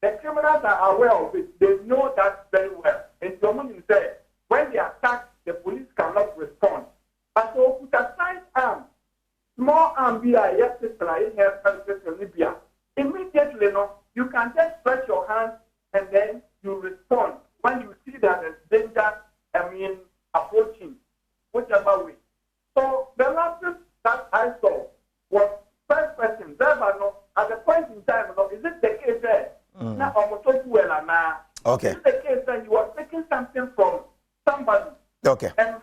the criminals are aware of it. They know that very well. And someone said, when they attack, the police cannot respond. But so put aside arm, small arm, immediately, no, you can just stretch your hands and then you respond when you see that there's danger, approaching, whichever way. So the last that I saw was first person, at the point in time, is it the case there? Now, okay. Is it the case that you are taking something from somebody? Okay. And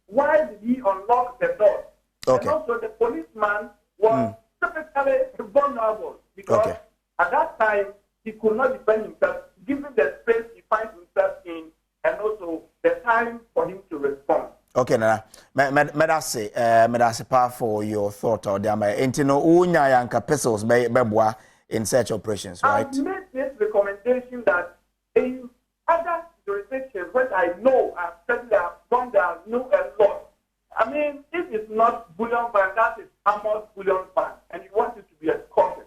why did he unlock the door? Okay. And also the policeman was typically vulnerable, because at that time he could not defend himself, given the space he finds himself in, and also the time for him to respond. Okay, Nana. Medase pa for your thought or damn. Intino unya yanka pistols bebwa in search operations, right? I've made this recommendation that in other jurisdictions, which I know I've studied, I've gone there, know a lot. I mean, if it's not bullion van, that is armored bullion van, and you want it to be escorted,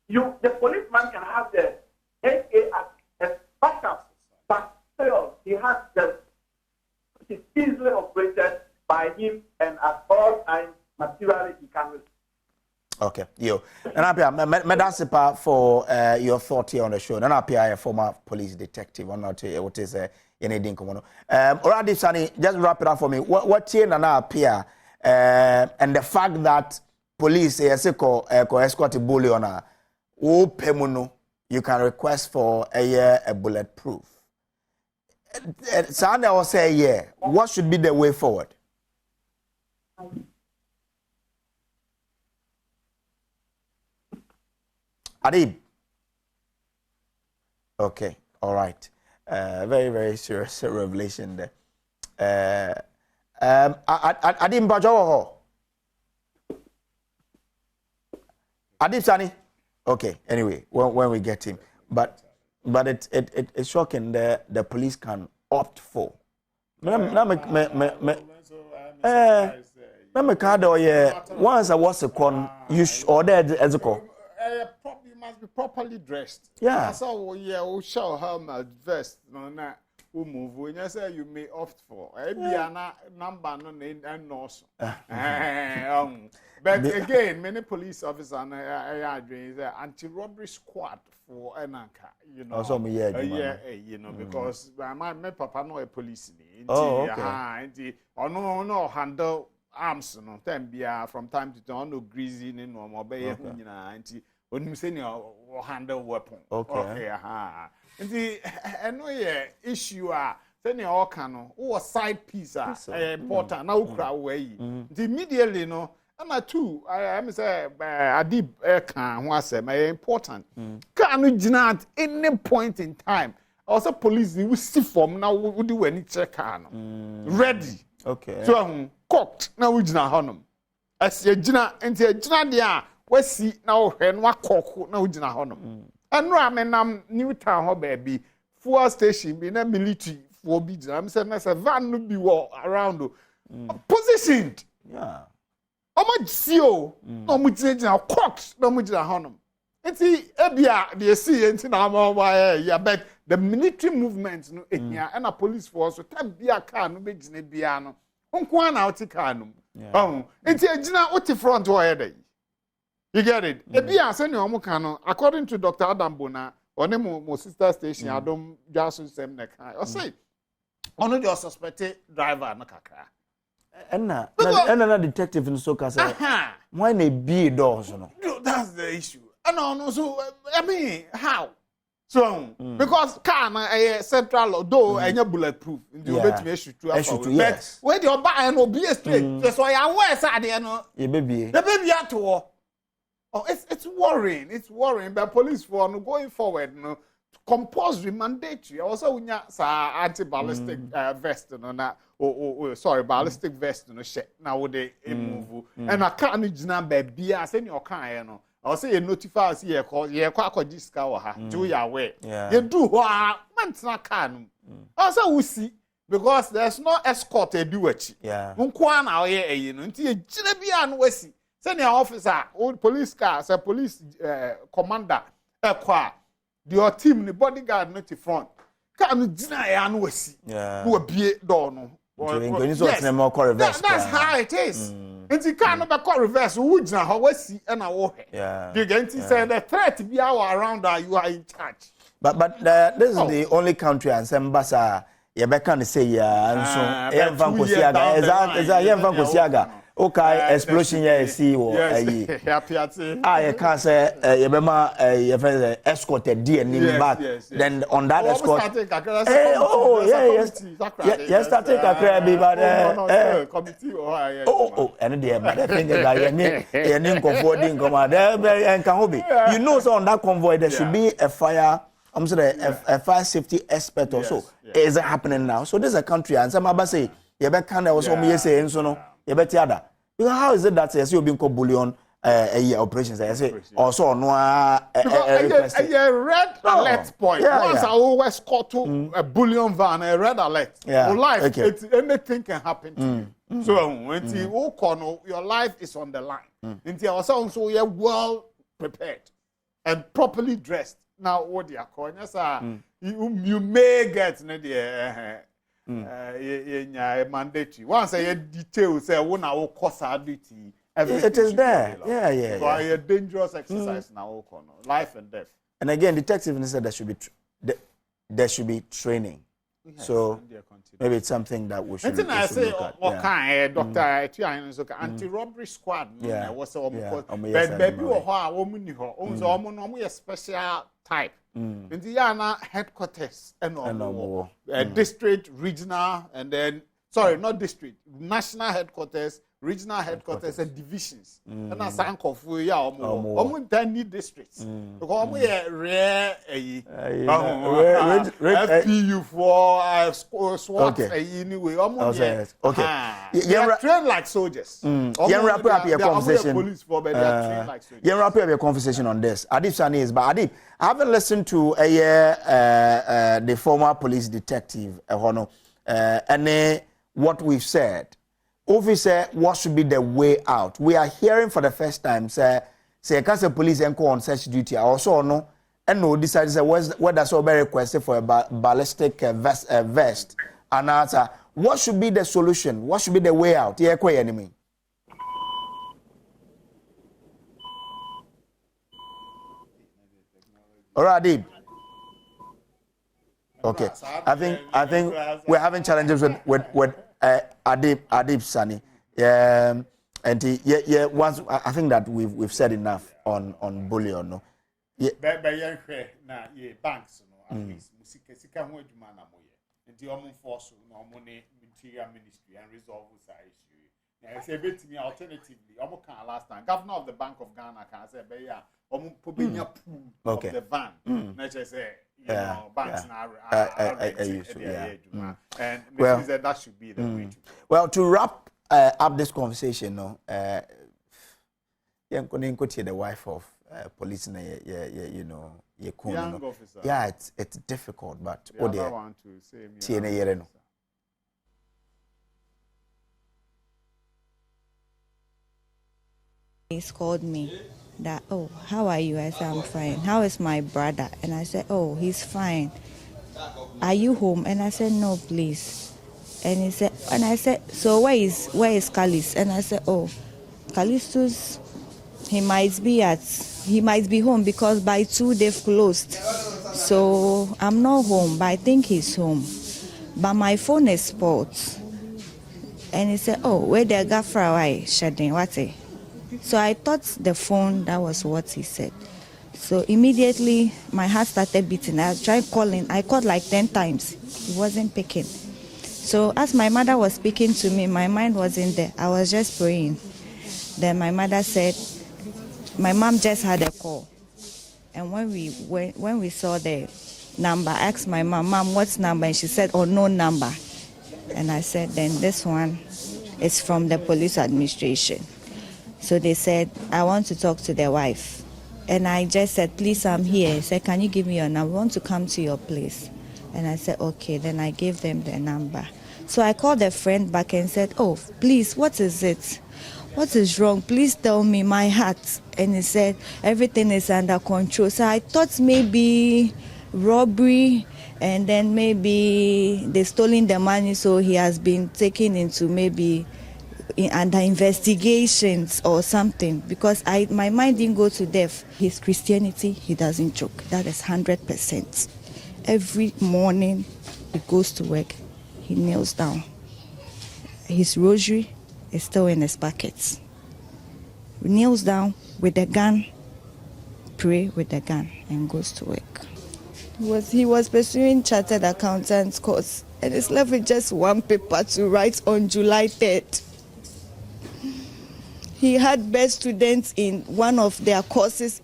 the policeman can have the AA as backup, but still he has the, which is easily operated by him, and at all times materially he can. Okay, yo. And Medasipa for your thought here on the show. And I a former police detective. I'm not what is anything common. Already, Sunny, just wrap it up for me. What here and appear and the fact that police escort bully on a pemuno, you can request for a bulletproof. Sunday will say, yeah. What should be the way forward? Adib. Okay, all right. Very, very serious revelation there. Adib Bajoho. Adib Sani. Okay, anyway, when we get him. But it's shocking that the police can opt for. Once I was a con, you ordered as a call. Must be properly dressed. Yeah. So we show helmet, vest, who move. When you say you may opt for, number no name and no. But again, many police officers are doing anti-robbery squad for Enanka. Also, because my papa no a police. Okay. No handle arms. No, from time to time, no greasy, no more. When you say you handle weapon. Okay. And the annoying issue then you all can side piece important now crowd way. The immediately and two I say Adib can was important. Can you at any point in time? Also police will see from now we do any check ready. Okay. So cooked now we jina honum. As you jina and jina there. We see now when wa koko na ugina honom. Anu amenam new town ho baby fuel station be na military for be. I'm saying that's a van no be around positioned. Yeah. Omo CEO no mu gyina court no mu gyina honom. Enti ebia the see enti na yeah, but the military movement no ehia and a police force so time bia car no be gyina bia no. Onko na oti car no. Enti gyina oti front where dey. You get it? Ebia say ne omo kan no according to Dr. Adam Bona on mo sister station Adom Jason sem na kan. O say ono the suspected driver na kakra. And na detective in so say why na be doors no. That's the issue. No, so I mean, how? So because car na central though any bulletproof in the bet me issue to yes. Where the buy no be straight. So I wear side there no. The baby at all. Oh, it's worrying. It's worrying. But police for no going forward no compulsory mandatory. Also we anti-ballistic vest no na sorry ballistic vest no shit. Now would they move and I can't no baby I say your car no. I say you notify us here call disca or ha do your way. You do what man car no. Also we see because there's no escort to do it. Yeah. Unkwa na here you know until you bia no we see. Send your officer, old police car, say police commander, your team, the bodyguard, not the front. Can deny and we see. Who be door no. Yes. That's how it is. And you can't call reverse. Who would now we see and I walk. You get to say the threat be our around that you are in charge. But this is the only country and some basa. You can say and so. Van Kosiaga. Is that Van Kosiaga? Okay, explosion here see or you can't say you remember you escorted DNA back. Then on that escort, yes, starting a crabby, but committee and the thing that you need comforting command and can you know, so on that convoy there should be a fire. I'm sorry, a fire safety expert or so. Is it happening now? So this is a country, and some of say you better kind of also say and so no. Because how is it that you've been called bullion operations? I say also no a red alert point. Once I always call to a bullion van, a red alert. For life, anything can happen to you. So when you call, your life is on the line. Until also you're well prepared and properly dressed. Now what you are calling, you may get mandatory. Once I detail say when I will cost our duty, it is there. Yeah. A dangerous exercise now, life and death. And again, detective said there should be training. Yes, so maybe it's something that we should. I say, okay, Dr. Anti-robbery squad. Yeah, was but baby or woman who a special type. In the headquarters and district, regional, and then not district, national headquarters, regional headquarters, and divisions. And I sang of we are almost 10 districts. Because we are rare FPU for SWAT anyway. Trained like soldiers. Wrap up your conversation. Police for but they are trained like soldiers. Wrap up your conversation on this. Adib Sani is, but Adib, I haven't listened to the former police detective and what we've said. Officer, what should be the way out? We are hearing for the first time, say, because the police and on such duty, also no, and no decide say whether so be requested for a ballistic vest. And answer, what should be the solution? What should be the way out? Yeah, quite enemy. All right, Adib. Okay, I think we're having challenges with Adib Sani. And once I think that we've said enough on bullion. No. Yeah. Na banks no at least sika ho adwuma na moye. Nti omo force no omo ne interior ministry and resolve this issue. Now say betimi alternatively omo kan last time governor of the Bank of Ghana can say be ya omo pobenya pool of the van. Na say banks and well, that should be the way to. Well, to wrap up this conversation, no, the wife of police, you know, Young officer. Yeah, it's difficult, but the other one to say me. He's called me that, oh, how are you? I said, I'm fine. How is my brother? And I said, oh, he's fine. Are you home? And I said, no, please. And he said, and I said, so where is Kalis? And I said, oh, Kalistus, he might be home because by 2 they've closed. So I'm not home, but I think he's home. But my phone is spoiled. And he said, oh, where the gaffer away shedding what? So I thought the phone, that was what he said. So immediately my heart started beating. I tried calling. I called like 10 times. He wasn't picking. So as my mother was speaking to me, my mind wasn't there. I was just praying. Then my mother said, my mom just had a call. And when we saw the number, I asked my mom, what's number? And she said, unknown number. And I said, then this one is from the police administration. So they said, I want to talk to their wife. And I just said, please, I'm here. He said, can you give me your number? I want to come to your place. And I said, okay. Then I gave them the number. So I called a friend back and said, oh, please, what is it? What is wrong? Please tell me my heart. And he said, everything is under control. So I thought maybe robbery, and then maybe they stolen the money, so he has been taken into maybe under investigations or something, because my mind didn't go to death. His Christianity, he doesn't joke. That is 100%. Every morning he goes to work, he kneels down. His rosary is still in his pockets. He kneels down with a gun, pray with the gun, and goes to work. He was pursuing chartered accountant's course, and he's left with just one paper to write on July 3rd. He had best students in one of their courses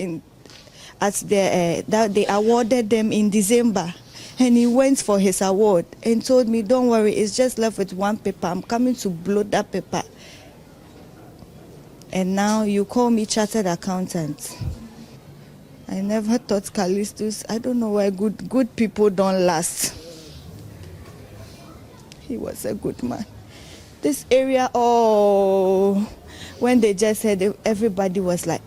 that they awarded them in December. And he went for his award and told me, don't worry, it's just left with one paper. I'm coming to blow that paper. And now you call me chartered accountant. I never thought Callistus. I don't know why good people don't last. He was a good man. This area, when they just said it, everybody was like,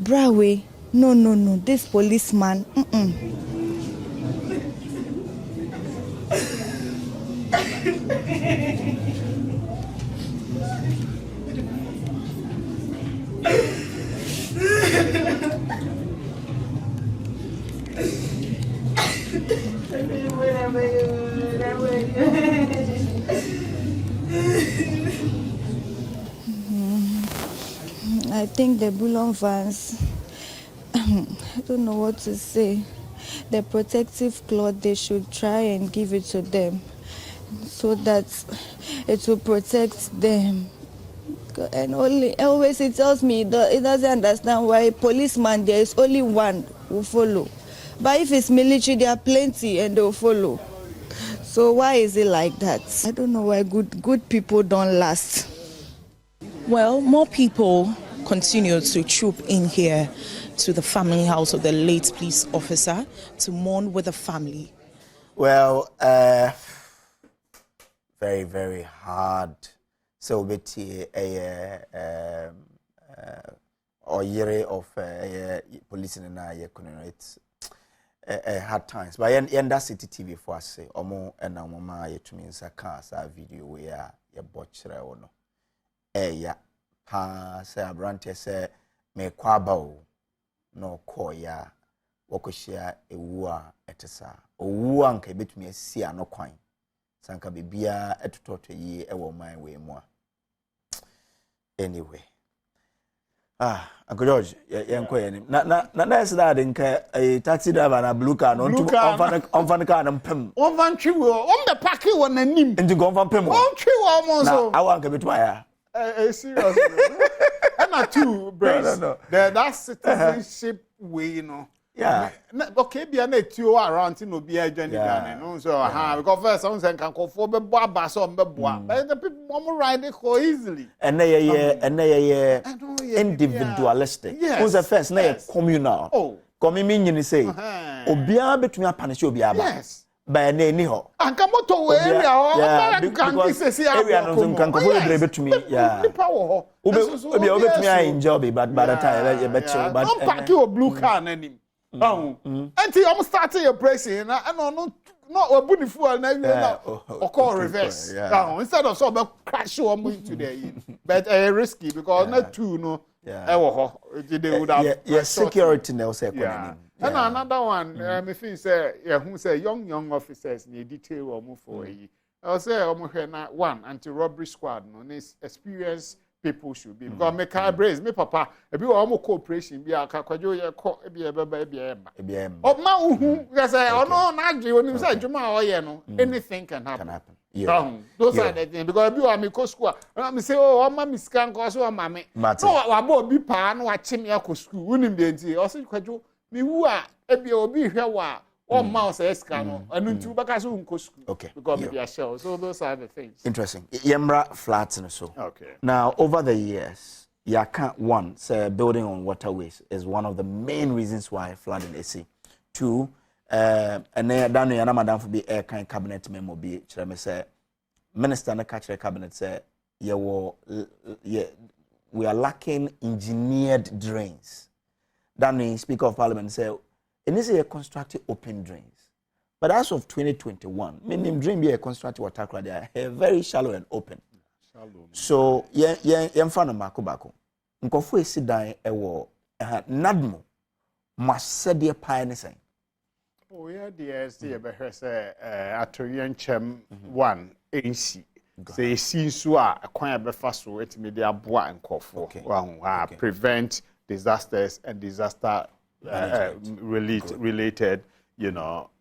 Brawe, no, this policeman, I think the Bulon vans, I don't know what to say. The protective cloth, they should try and give it to them so that it will protect them. And always it tells me it doesn't understand why policeman there is only one who follow. But if it's military, there are plenty and they'll follow. So why is it like that? I don't know why good people don't last. Well, more people continue to troop in here to the family house of the late police officer to mourn with the family. Well, very, very hard. So beti or year of police in it's hard times. But in that city TV for us say omo and na mama ye to me sa video where ye botchere ono. Ya pa say abrante say me kwaba o no koya wokohia ewu a etesa owu anka betumi asi ano kwan sanka bibia etototo yi ewo man we mu a anyway Uncle George yenko yenim na is that nka taxi driver na blue car no on fan car na mpem on van twiwo on the park won anim nti go fan pem on twiwo mo so na awanka betuma ya serious and two brace no. That citizenship way, you know. Yeah. Okay, be an etio around no be a journey no so because first someone can call for be boa so be boa but the people want ride it so easily and they individualistic who's the first na communal Komi mi nyini say. Obia betumi apanish obia ba. Yes. By na ni ho. Anka moto area ho kan say area no so nkan kofo dre betumi nipa wo ho. Obia betumi I enjoy but by the time you bet you but don't pack your blue car na nim. Until you start your pressing na no obu ni fuel na or reverse. Instead of so crash into there. But risky because not two no they would have security now say and another one, me feel say, who say young officers need detail or move for ye. I'll say, one anti-robbery squad, no, experienced people should be. Because me car brace, me papa, a bit more cooperation, be a kakwajo, be a baby. Oh, ma, because I no, not you, when you say Juma or no, anything can happen. Those are the things because you are me co school. I say, oh, mammy scan cause or mammy. No, I bought be pan, watching me a school, winning the entity, or say, kwajo. Me who are ebi obi hwewa or mouse escano and unto bakaso unko school. Okay. Because maybe a show. So those are the things. Interesting. Yemra flats and so. Okay. Now over the years, one say building on waterways is one of the main reasons why flooding is see. Two, and then down here madam for be air kind cabinet memo be chirame say minister na catch cabinet say we are lacking engineered drains. Danny, Speaker of Parliament, said, it is a constructed open drains. But as of 2021, meaning drain be a constructed water they are very shallow and open. So, fan Marco Bako. Nkofu esi dan ewo nadmo masede pine say. Oh yeah, the see be say Atorian Chem 1 AC. Say see so a kwan be fa so etimi dey aboa nkofo. Prevent disasters and disaster related,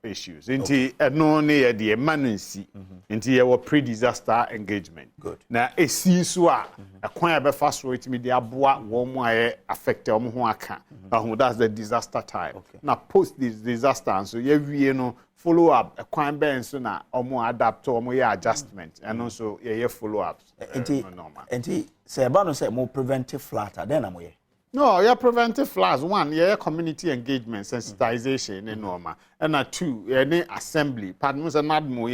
issues. Inti no near the emergency. Inti our pre-disaster engagement. Good. Now a scene so a kwan be fast rate me the aboa one way affect who aka. That's the disaster time. Now post this disaster so you follow up a kwan ben so na adapt to adjustment and also follow ups. Inti say about say more preventive flatter then am we. No, yeah, preventive floods. One, yeah, community engagement, sensitization, and normal. And two, any assembly. Pardon me, not more,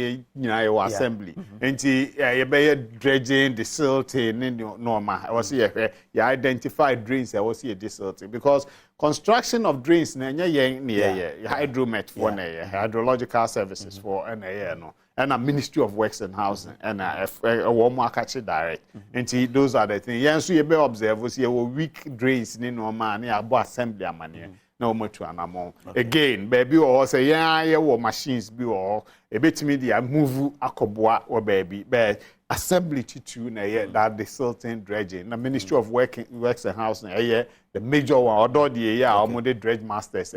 assembly. And you be dredging, desilting, and normal. I was here, you identify drains. I was here desilting because construction of drains, hydromet for hydrological services for no. And a Ministry of Works and Housing and a warm market direct. And those are the things. Yes, we be observe we see weak drains in no man, assembly money. No more to an amount. Again, baby or say, machines be all a bit media move akoboa or baby, but assembly to that the certain dredging. The Ministry of Works and Housing, the major one, although the dredge masters,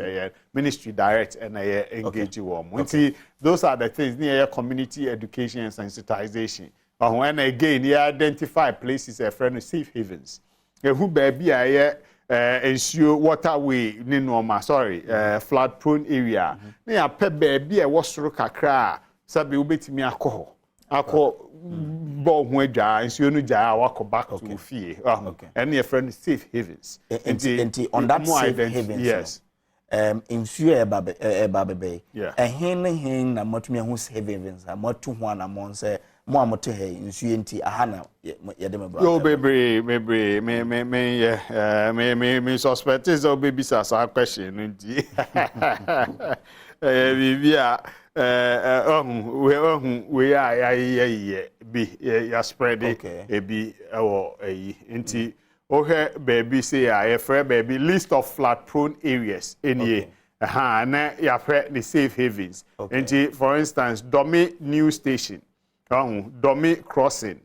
Ministry direct and engage you. Those are the things near community education and sensitization. But when again, you identify places a friend of safe havens. Who baby ensure waterway flood prone area. Near pet baby a washer kakra, sabi ubeti me alcohol. Ball when jar, ensure no jar, walk back to fear. And your friend safe havens. And on that safe havens, yes. Ensure baby bay. Yeah. A hen na motumi who's havens, a motu one among say. Mo he insuenti ahana yedem bra yo baby me suspect is o baby sa question nti bibia we are be ya spread e bi ewo nti o he baby say ya free baby list of flood prone areas any na ya free the safe havens nti for instance Domi new station Domi crossing,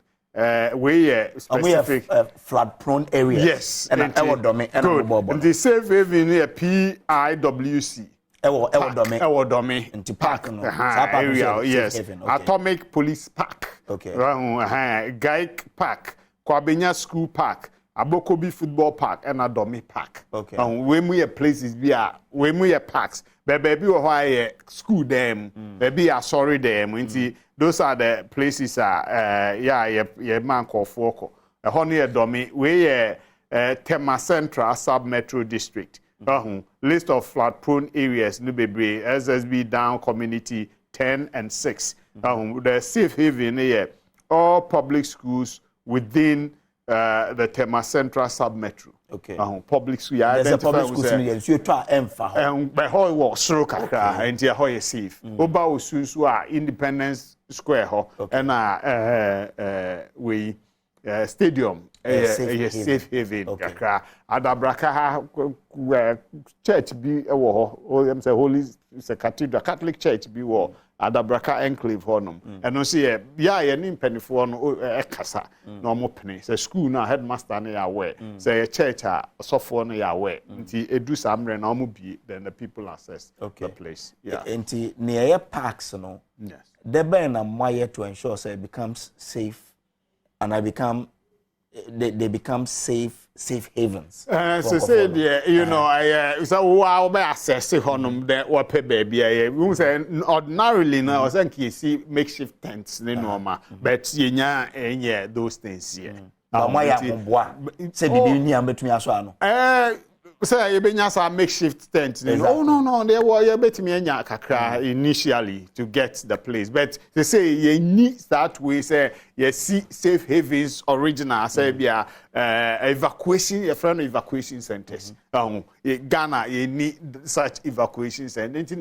we specific flood prone areas. Yes, and our Domi and the safe haven near PIWC. Our Domi into park area. Yes, Atomic Police Park. Okay. Gaik Park, Kwabenya School Park, Abokobi Football Park, and Adomi Park. Okay. When we have places, when we have parks, baby, why school them, baby, are sorry them. Those are the places. Man called Foko. A honey Domi, we Tema Central Sub Metro District. List of flood prone areas no bebre SSB down community 10 and 6. The safe haven here, all public schools within the Tema Central Sub-Metro. Okay. Public school. There's a public school in you try and by how was stroke kakra and how you safe. Oba osusu a Independence Square ho and we stadium safe haven kakra adabraka church bi ewo ho o am say holy cathedral Catholic church bi wo adabraka enclave honum eno say ya ni mpanifo no ekasa na omo pene say school na headmaster na ya we say church a sofo no ya we nti edu samre na omo bi then the people access the place nti near parks no yes there be na moye to ensure say it becomes safe and they become safe havens. So say you know I so wow be access honum the what baby we say ordinarily now I think you see makeshift tents no normal but yenya those things here. Moya bomboa say bibi ni am betumi aso ano. Say you been a makeshift tent. Oh no, they were you betimi anya kakra initially to get the place. But they say you need that way say you see safe havens original say be evacuation your friend evacuation centers. Ghana you need such evacuation centers.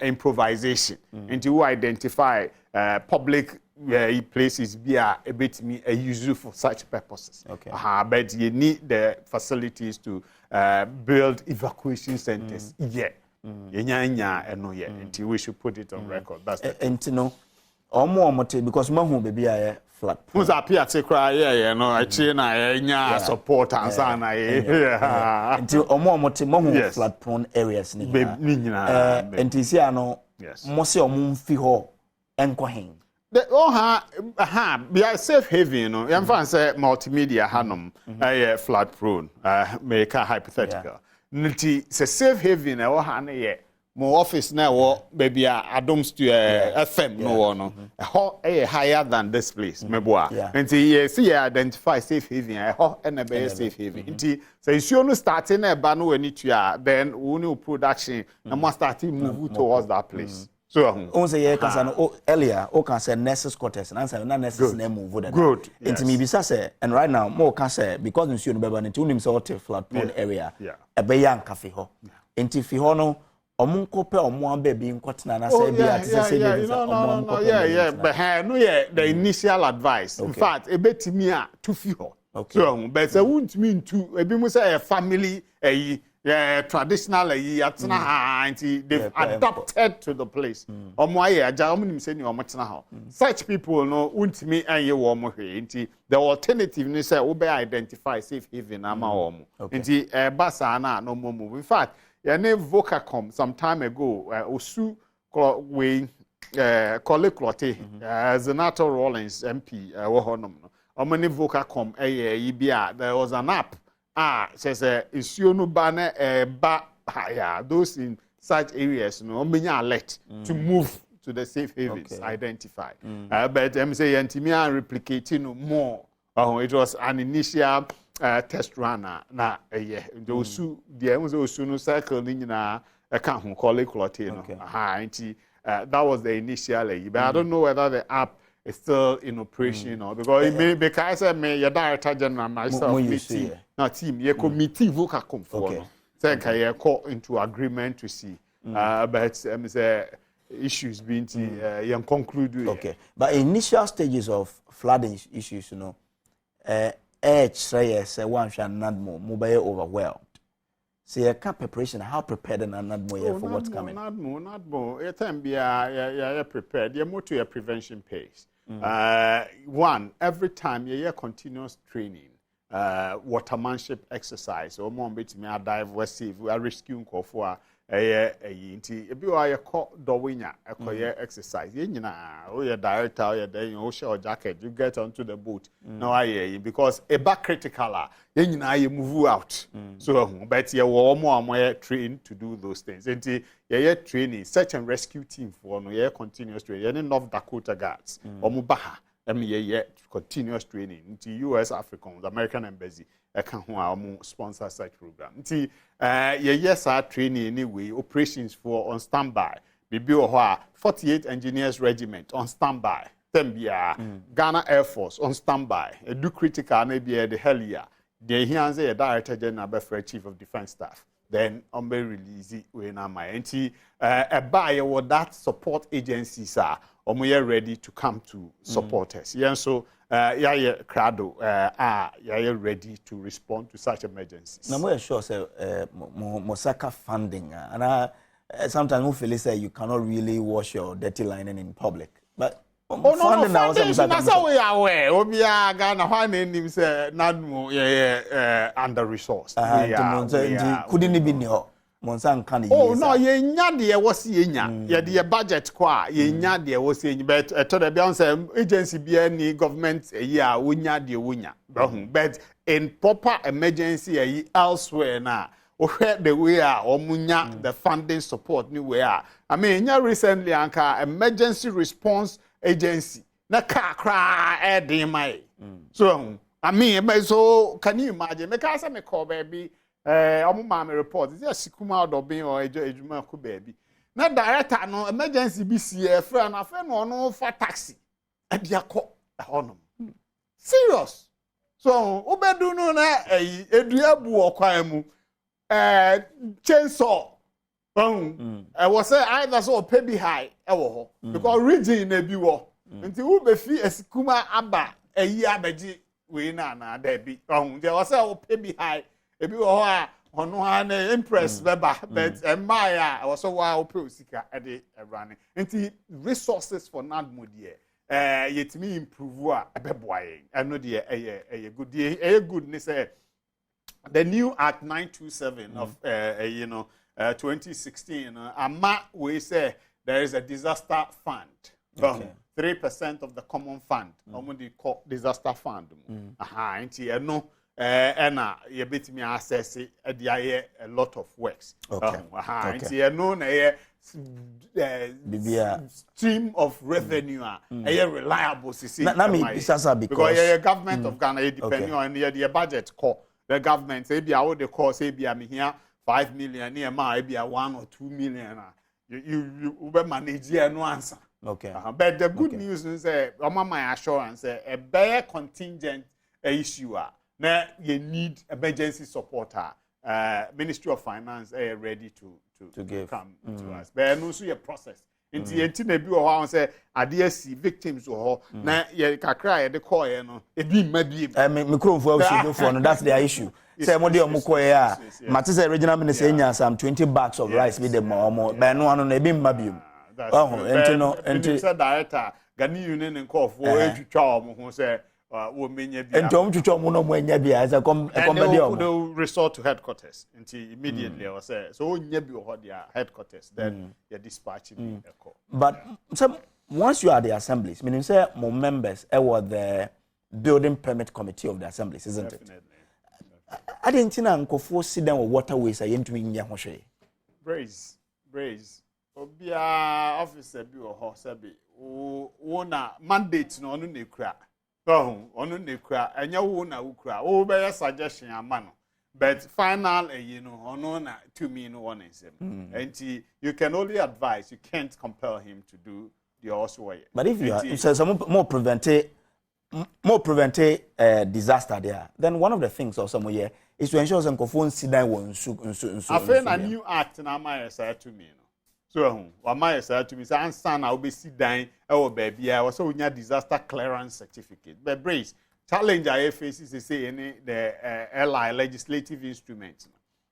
Improvisation. And you identify public places be a bit useful for such purposes. Okay. But you need the facilities to build evacuation centers. Until we should put it on record. That's the and no omo because mahu baby a flat. Who's appear to cry no I na support and sana until omo mahu flat prone areas ni and isi ano mo se omo mfi ho enko hen. The be a safe haven, you know. I'm say multimedia hanum, flood prone, make a hypothetical. Nti se safe haven, more office now, baby, Adom FM, no higher than this place, meboa. Nti see identify safe haven, and a safe haven. Nti so you starting a banu any then we new production, and must start to move towards that place. So, on say earlier, can say nurses quarters, and answer na nurses name move that. Good. Into me say, and right now more can say because in Sunu Beba, into him sort of flat prone area, a bayan cafe ho. Into Fihono, omun kope omu baby in Kotna, and I say, but no, the initial advice. In fact, a bit me to Fiho. So, but I wouldn't mean to a bit a family, traditional they've adapted to the place. Such people no won't me and you warm the alternative is identify safe haven ama basana no more move. In fact, your name Vocacom some time ago Osu we colleague Clotte Zenato Rollins MP Omani Vocacom there was an app says isuonu ba those in such areas no menya alert to move to the safe havens identify but I'm say antimia replicating more it was an initial test runner na those there was also no cycle ni na account ho call clotte no that was the initial but I don't know whether the app is still in operation or because it may because I may your director general myself meeting now team ye committee Vocacom for say can you call into agreement to see but say issues being conclude but initial stages of flooding issues you know say one shall not more mobile overwhelmed. See a preparation, how prepared and not more for what's coming. Not more. It can be prepared. You're more to your prevention pace. One, every time you continuous training, watermanship exercise, or more bit me a dive receive, we are rescuing for inti ebi wa ye call dowinya exercise your director you show jacket you get onto the boat now because a back critical you move out so but you more trained to do those things inti training search and rescue team for no continuous training North Dakota guards baha continuous training into US African, the American Embassy, sponsor such program. Yes, our training anyway, operations for on standby. Maybe 48 Engineers Regiment on standby. Ghana Air Force on standby. Do critical maybe the hell yeah. The here's a Director General for Chief of Defense Staff. Then on be release when am I a buyer what that support agencies are we are ready to come to support us. Yeah, so crado ready to respond to such emergencies. Now we sure say Mosaka funding and sometimes we feel say you cannot really wash your dirty linen in public. But funding now that's how we are aware. Obia Ghana why name say nadmo under resourced. Couldn't it be no Monsan can no ye nya de was ye nya ye de budget kwa ye nya de was ye but to the beyond agency be any government year wonya de wonya but in proper emergency elsewhere na the way omunya the funding support ni way I mean recently anka emergency response agency na kra edin so I mean so can you imagine me ka say me call baby omo me report is sikuma odobin or ejuma ko baby na director no emergency BCF friend na friend no for taxi e dia ko honom serious so obedu no na edua bu okwan mu chainsaw was say either so pay be high because region na bi wo nti wo be fi esikuma aba eyi abaji we na there be there was say pay be high e bi wo ha ono ha na impress beba but emaya was so wa pay osika e de run nti resources for nadmo there yetimi improve a ebeboaye eno de good ni say the new Act 927 of 2016 ama we say there is a disaster fund. 3% of the common fund. Omudi call disaster fund. Nti eno na ye betimi access a lot of works. Nti eno na stream of revenue reliable because your government of Ghana depending on your budget call the government say be how they call say be me here 5 million near my be 1 or 2 million you manage here no answer. But the good news is my assurance a bare contingent issue now you need emergency support Ministry of Finance ready to come to us but no so your process Inti na bi o ha say ade asi victims o na ye kakra ye de call ye no e bi ma bi me kronfo awusudofo no that's their issue say mo de omuko ye a mate say regional minister nya some 20 bags of rice with them omo ba no ano na e bi ma bi enti say director Ghana Union nkofo etwitwa omo ho say wo menya bi enti omtwitwa omo no mo enya bi as a comedy omo resort to headquarters until immediately I say so onya bi ho their headquarters then you dispatch the call. But so once you are the assemblies meaning say more members were the building permit committee of the assemblies isn't it? I didn't know nkofo sit down with waterways ayentumi nya ho hwe. Brace obia officer bi ho sabi wo na mandate no no nekura onu nekura enya wo na ukura wo be suggestion amano but final ono na to me no one is and you can only advise you can't compel him to do the also way. But if you are some more prevent disaster there then one of the things or somewhere is to ensure some phone sit down nsu I feel a new act na my say to me no so what my say to me say answer na we sit down e wo baby I was so nya disaster clearance certificate but brace challenge I faces say any the LI legislative instruments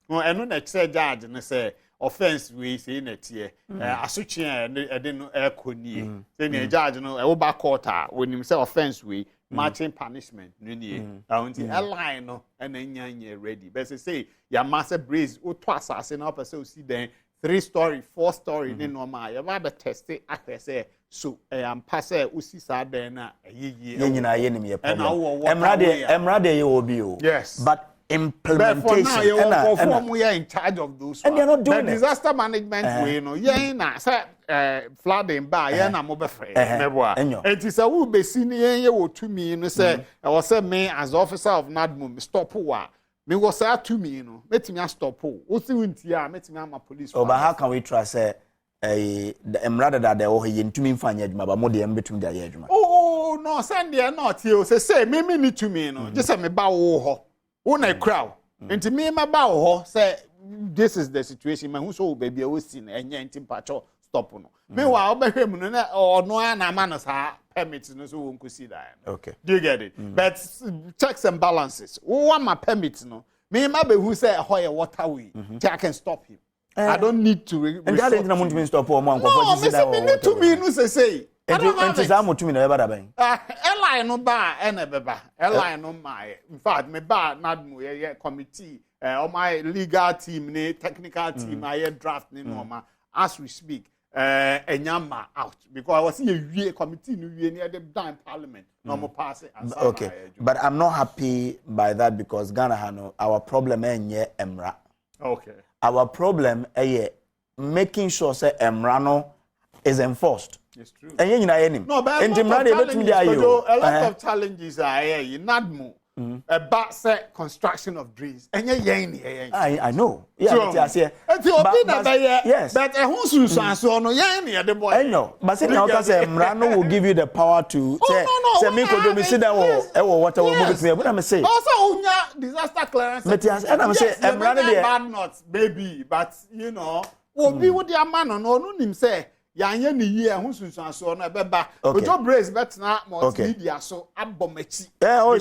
no eno na say judge na say offense we say na tie asuchi e de no ekonie say na judge no e wo ba court when him say offense we matching punishment no nie until LI no and nya ready but say ya massive brace o to asase na person see then 3-story 4-story ni normal ya ba test it say so am pass usi sa den na ye nyina ye nim ye problem emrade ye obi o yes but implementation. But for now, we are in charge of those. And they're not doing the disaster management way, no. Yeah, na say flooding by yeah na mo be free. And it is a will be seen here to me, no say I was say me as officer of NADMO stop wa. Me was say to me, no. Let me stop. What see win tia, let me am police. Oh, but how can we trust rather that they oh he to me find judgment, but more the between their judgment. Oh no, send they not you say me need to me no. Just say me ba wo ho. Wo na crowd. Enti me ma ba wo ho say this is the situation. My who so baby we see na enye enti pacho stop no. Me wa obehwe mu no na ono na ma no sa permit no so won ko see that. Okay. Do you get it? But checks and balances. Wo want my permit no. Me ma be who say hoye waterway. I can stop him. I don't need to. And that ain't want to stop for one. No, me need to me no say. And to some to me never been. Airline no ba and beba. Airline no my. In fact, me ba NADMO committee. Or my legal team, ne technical team, I draft ni normal as we speak. Enyama out because I was in a committee near the down parliament. No more pass it. Okay, but I'm not happy by that because Ghana Hano, our problem is Emra. Okay. Our problem is making sure say Emrano is enforced. It's true. And you know, no, but a lot of challenges are here in NADMO. About set construction of drains. And I know. Yeah, yes. But who's so no the boy. I know. But say now say Mrano will give you the power to say me could me sit down or water will move me. But I'm say also disaster clearance. But yes, and I'm say Mrano there bad not baby, but you know, will be with their man on no him say yanye ni ye hu sunsun so no beba ojo brace betna multimedia so abomachi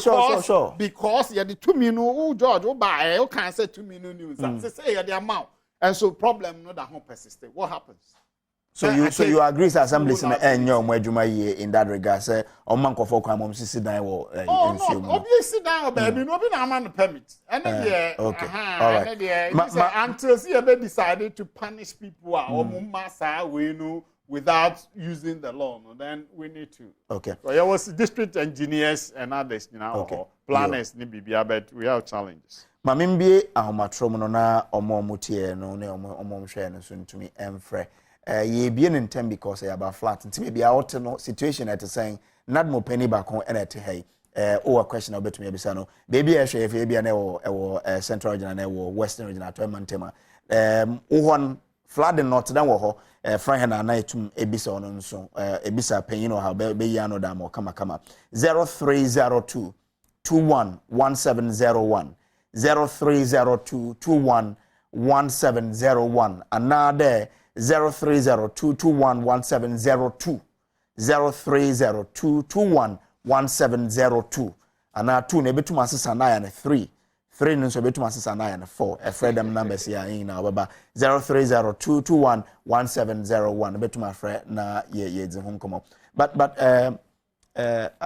sure because you the 2 minutes George o buy you can say 2 minutes news say you the amount and so problem no that won't persist. What happens? So you agree as assembly enyo mo adwuma ye in that regard say o man kofo kwa mom sit down wo no obviously down baby no be na man permit and there until see you decided to punish people or massa we know without using the law no, then we need to so there was district engineers and others planners ni bibia but we have challenges mamembie ahomatrom no na omo mutie no ne omo hwe no so ntumi emfre ye bie in time because about flat nti maybe out no situation at saying NADMO penny back on and at hey a question about me bisa no baby e hwe e bia na e central region na e western region at Mantema one flooding not dan wo ho Frank na na etum ebisa ono nso ebisa penny no ha be ya no da mo kama 0302 211701 0302 211701 another 0302211702 0302211702 ana 2 na betum asesa na ya na 3 no so betum asesa na ya na 4 e freedom numbers ya yin na baba 0302211701 betum afre na ye dzi ho nkomo but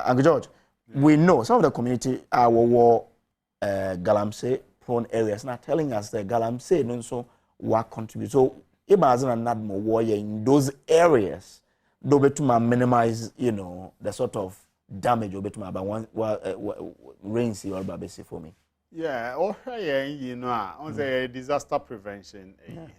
Uncle George we know some of the community our Galamsey prone areas now telling us that Galamsey no so what contribute so Imagine and NADMO warrior in those areas, do betuma minimize, you know, the sort of damage or betuma about one rains or babesi for me. Yeah, you know, on the disaster prevention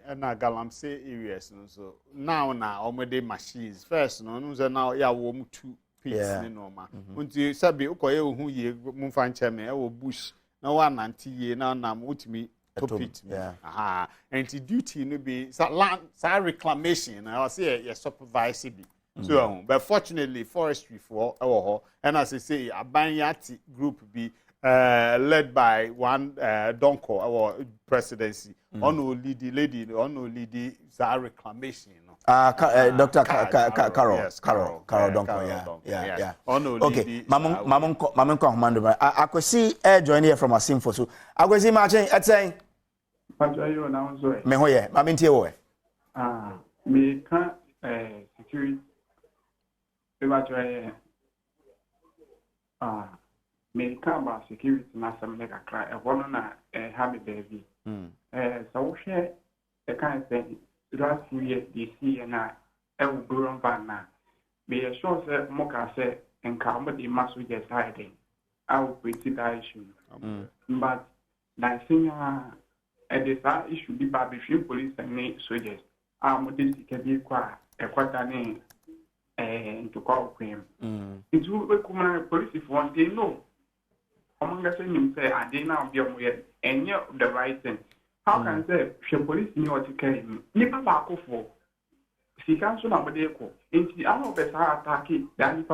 and Galamsey areas, so now already machines first, no, now ya warm 2 pieces, no ma. Until Sabi Ukoye who ye Mumfanchame or bush, no one anti now nam ultimate. And the duty no be land reclamation. I say yes supervise be. So but fortunately forestry for and as I say a Banyati group be led by one Donko our presidency on only the lady reclamation. Dr. Carol Donko, yeah. Okay, Mamon Commando. I could see air join here from a simple. So I could see marching at saying, me hoye, maminti oe. Me can security. Me can ba security na some mega cry. One na happy baby. So share the kind of thing. Last year, this year, and I will grow van now. Be assured that Moka said, and come with the mass with hiding. I will pretty that issue. But that senior this issue be between police and soldiers. This can be quite a quarter to call him. It's who police if one they know. Among us, you say, I did not be aware and you the right thing. How can I say, she police knew what you came? Nipa back for. She can't show number equal. In the other best attacking, then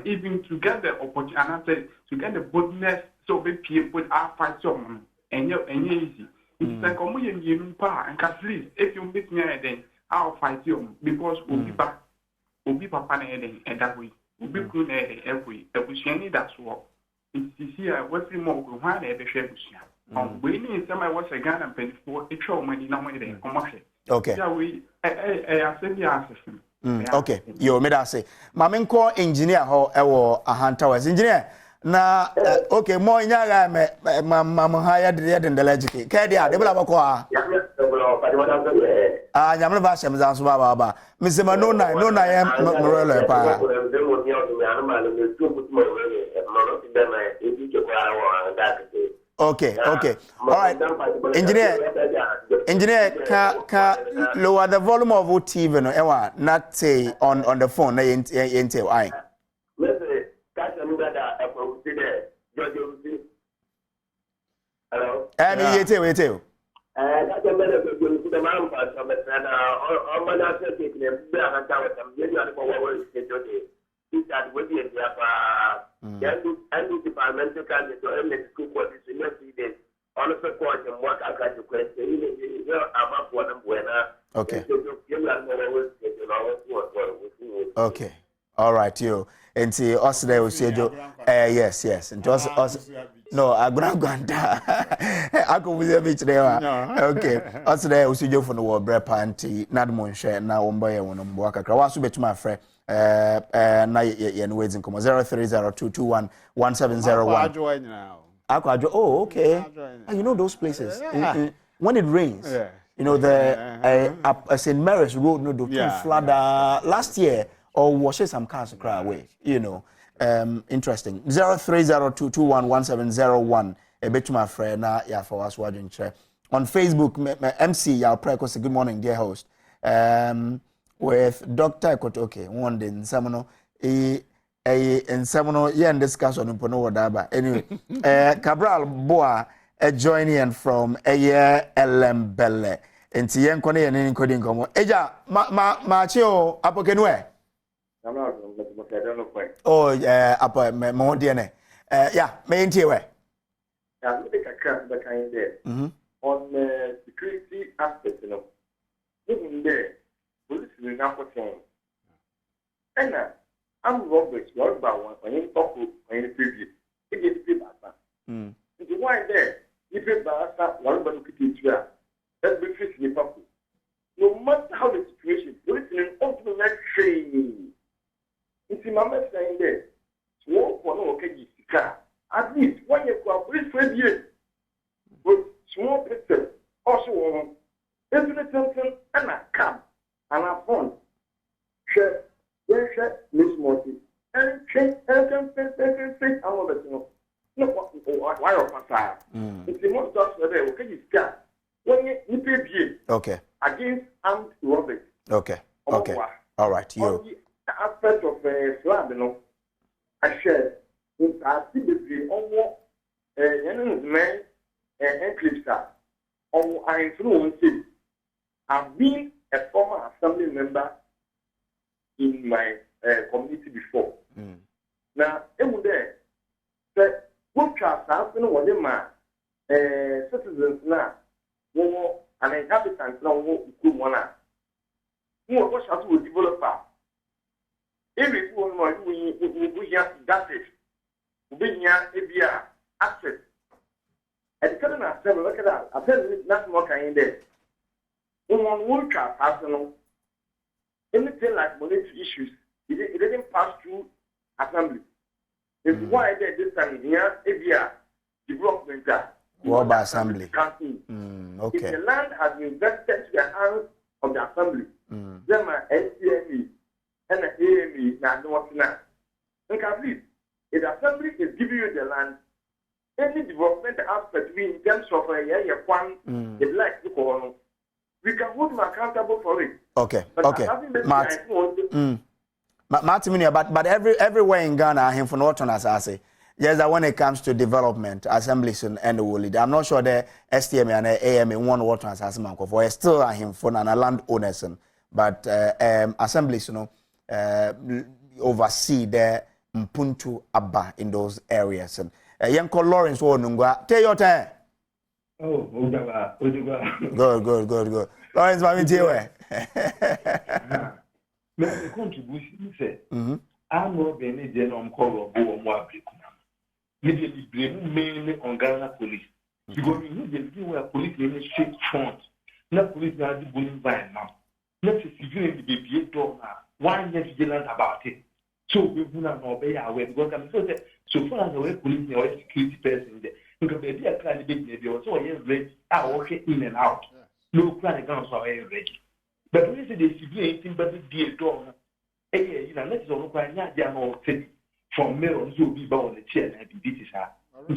even to get the opportunity to get the boldness so we people are fight someone and you're easy. It's like a million you and please, if you meet me then I'll fight you because we'll be back. We'll be papa and that way. We'll be good every shiny that's what. It's here, what's more, one every share. We need somebody was a gun and paid for a show money, no money. Okay. Yeah, we I said the answer. Okay, you made us say, Mamma call engineer how a hunter was engineer. Na okay, more in yaga, Mamma hired the head in the logic. Kadia, the Blabaqua. Ah, Yamava Shamzan Baba. Mr. Manona, no, I am Morella. Okay. All right. Engineer, can lower the volume of what TV no ewa not say on the phone na yente I. Hello. Yete. Departmental candidate or school quarters in your days. On the court and what I got to question. I'm up one of Buena. Okay. Okay. All right, you. And see us there will say yes. And just us no, I'm gonna go and I go with every there. Okay. Us there will see you for the world bread panty, not more share now on by one on work. I was to my friend. Na yen waiting come 0302211701. Oh, okay. You know those places. When it rains, you know the St. Mary's Road no do flood last year or wash some cars cry away. You know, interesting. 0302211701. A bit to my friend na ya for us watching chair on Facebook. MC ya pray good morning dear host. With Dr. Kotoke, one day in Samono, in Samono, yeah, and discussion on Pono Daba. Anyway, Cabral Boa, a joining from a year LM Belle, and Tien Kone and encoding como. Eja, Machio, Apokenwe. Oh, yeah, Apa, more DNA. Yeah, main tier. Yeah, make a crack the kind there. On the security aspect, you know, looking there. Police will not perform. And I'm Robert, you're about one when you talk when you preview. You get the people. If you want there, you pay back one but look at each other. That's the fish in the public. No matter how the situation, police will ultimately train. It's in my message saying there. Small for no okay, at least 1 year for police 12 years. With small pictures, also every something and a cab. And I found, share, Miss Morty, and change, and all that, you know. No, why of my side? It's the most of the day, okay, you can. When you pay okay. Against armed robbers. Okay. All right, you. On the aspect of flood, you know, I share, I see the almost, men, and clips are, or I influence it. I've been a former assembly member in my community before. Now, every day, the good trust happened when my citizens now, and inhabitants now, who one are. Who was to developer. Every one we have that it. We have access. And the current assembly, look at that. I said, nothing more can in there. On one trust happened, anything like monetary issues, it didn't pass through assembly. It's why this time here, ABR development by assembly. Okay. If the land has been vested to the hands of the assembly, then my NCME and the AME now know what now. And please, if the assembly is giving you the land, any development aspect we in terms of the black people, we can hold them accountable for it. Okay. But Okay. But everywhere in Ghana, him for not on as I say. Yes, that when it comes to development, assemblies and the world, I'm not sure the STM and AM in one water as man for still him for an land owners, but assemblies, oversee the Mpuntu Abba in those areas. And young Lawrence Wonunga, take your time. Oh, Good. Lawrence, my dear. My contribution is I'm not being a general call or more. Immediately blame mainly on Ghana police. Because immediately we are police in a straight front. Not police now the bullying by now. Not a civilian the baby door now. 1 year vigilant about it. So we will not obey our way because I'm so far as the way police or security person there. Because baby a kind of baby also a year ready are walking in and out. No crime guns are ready. But when you say the civilian thing but the dear door, you know, let's all cry not there more city. From Melon, you be born the chair and be this.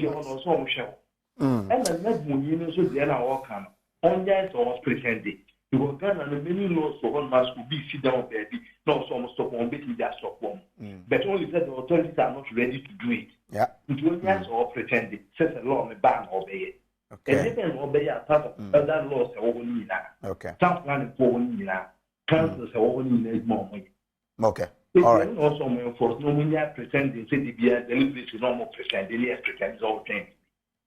You also show. And the next one, you know, so they are all come. On that or pretending. You will get and many laws for one must be sit down, baby. No, so almost stop on betting that stop one. But only that the authorities are not ready to do it. Yeah. It or pretending. Says a law on the ban obey it. Okay. And then obey a part of other laws over Nina. Okay. Some planning for Nina. Councils are over Nina more money. Okay. All right. Also, for no one pretending to be a deliberate normal pretending, pretends all things.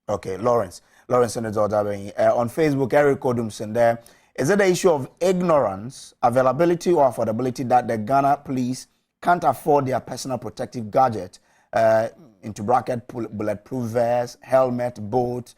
Okay, Lawrence and the daughter on Facebook, Eric Odumson there. Is it the issue of ignorance, availability, or affordability that the Ghana police can't afford their personal protective gadget, into bracket, bulletproof vest, helmet, boat,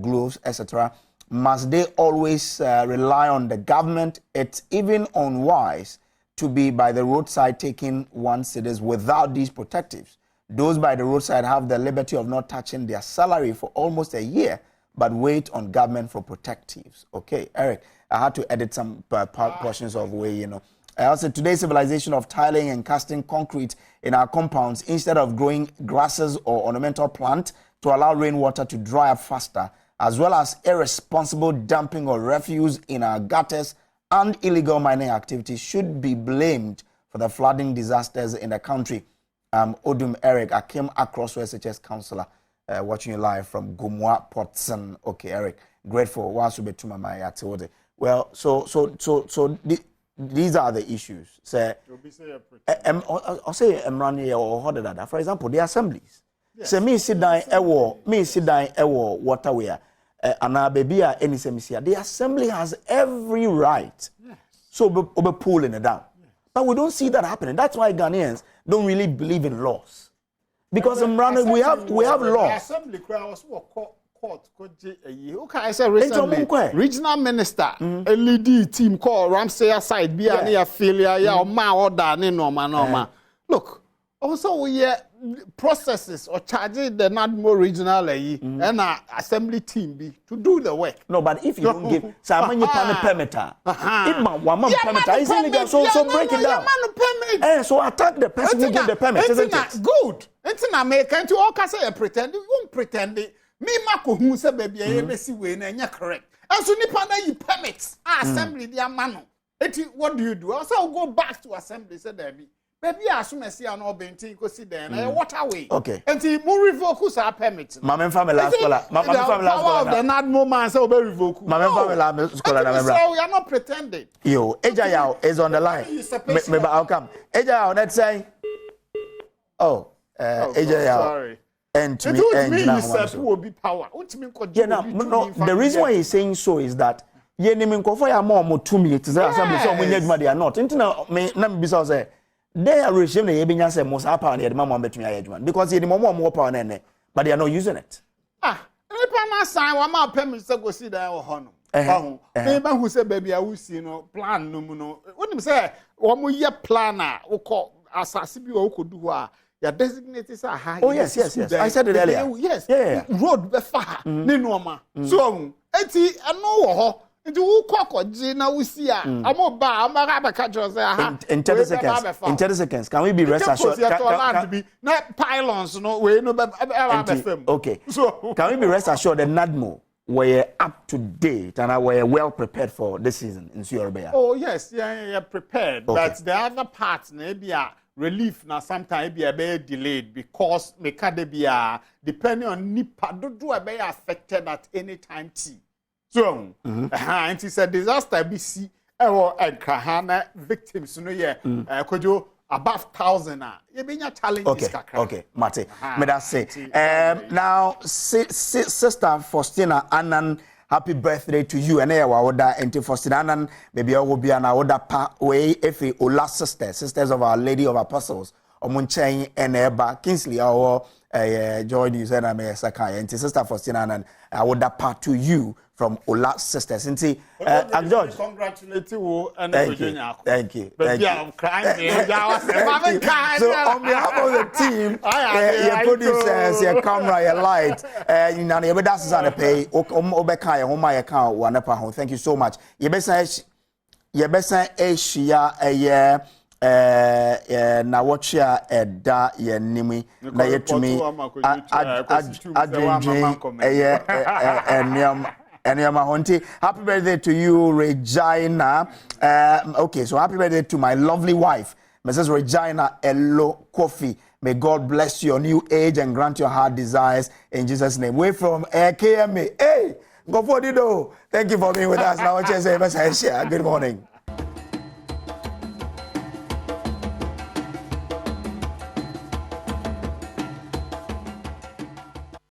gloves, etc.? Must they always rely on the government? It's even unwise to be by the roadside taking one's cedis without these protectives. Those by the roadside have the liberty of not touching their salary for almost a year, but wait on government for protectives. Okay, Eric, I had to edit some portions of way, you know. I also today's civilization of tiling and casting concrete in our compounds instead of growing grasses or ornamental plant to allow rainwater to dry up faster, as well as irresponsible dumping of refuse in our gutters and illegal mining activities should be blamed for the flooding disasters in the country. Odum Eric, I came across SHS councillor, watching you live from Gumwa, Potson. Okay, Eric, grateful. Well, these are the issues. Say, I'll say Emrani or Hodada. For example, the assemblies. Say me sit down ewo waterway. And our baby any semisia. The assembly has every right. Yes. So be pulling it down. Yes. But we don't see that happening. That's why Ghanaians don't really believe in laws. Because we have laws. The assembly was court. Okay, I said recently, regional minister, a lead team called Ramsey side, be an affiliate, or ma or dane norma. Look, also we processes or charging the Nadmo regional and assembly team be to do the work. No, but if you don't give someone you pan permitter, it's illegal. So break it down. So attack the person who gave the permit, isn't it? Good. It's not American to all say pretend. You won't pretend it. Me mako who say baby I messy way and you're correct. And so nipa na you permits assembly their mano. What do you do? Also go back to assembly say there be. Baby, I assume I see an obenti go sit there and waterway. Okay. And the more revoke our permits. Mama family last scholar. Mama family last scholar. The not moment so very revoke. Mama family last scholar. So we are not pretending. Yo, Ejayao is on the line. Maybe I'll come. Ejayao, let's say. Oh, Ejayao. Sorry. And to me, will be power. Yeah, no. The reason why he's saying so is that ye naming for ya more to me to the assembly. So when they are not. Into me, na bisa say. They are regime the Ebinya say most power near the mama between Edgeman because he more power than it, but they are not using it. Any sign one more permits to go see there or honor. Maybe who say baby I will see no plan no. What him say? One more year planner who call assassin who could do your designated are high. Oh yes. I said it earlier. Yes. Yeah. Road be far. Ni normal. So eti I know Nti wo kwakwaje na wo si a amo ba amara be ka jo say aha in 30 seconds. In 30 seconds, can we be rest assured? Na pylons no we no be fam. Okay. So can we be rest assured that Nadmo were up to date and were well prepared for this season in Suyorbeya? Oh yes, yeah, prepared. Okay. But the other parts maybe relief now sometimes be a bit delayed because mekade depending on nipa do be affected at any time t. So and it's a disaster be see enkahana victims no ye kojo above 1,000 you be challenges kakra. Okay, Mate. Me that say now sister Faustina Annan, happy birthday to you. And I woda enti Faustina Annan maybe I will be an order pa way if Ola sisters of Our Lady of Apostles Omunchen and Eba Kingsley our joy news and I sakai enti sister Faustina Annan I would part to you from Ola sisters. George, congratulate you and thank you. I'm crying. So on behalf of the team, your producers, your camera, your light, you know, your that's on the pay. Obeka, your home, account, one up home. Thank you so much. Your best Asia, Nnawotwi Eda ye nimi na yetumi Enyama Honti. Happy birthday to you, Regina. Okay, so happy birthday to my lovely wife, Mrs. Regina Elo Kofi. May God bless your new age and grant your heart desires in Jesus' name. We're from KMA. Hey, go for the door. Thank you for being with us. Now, good morning.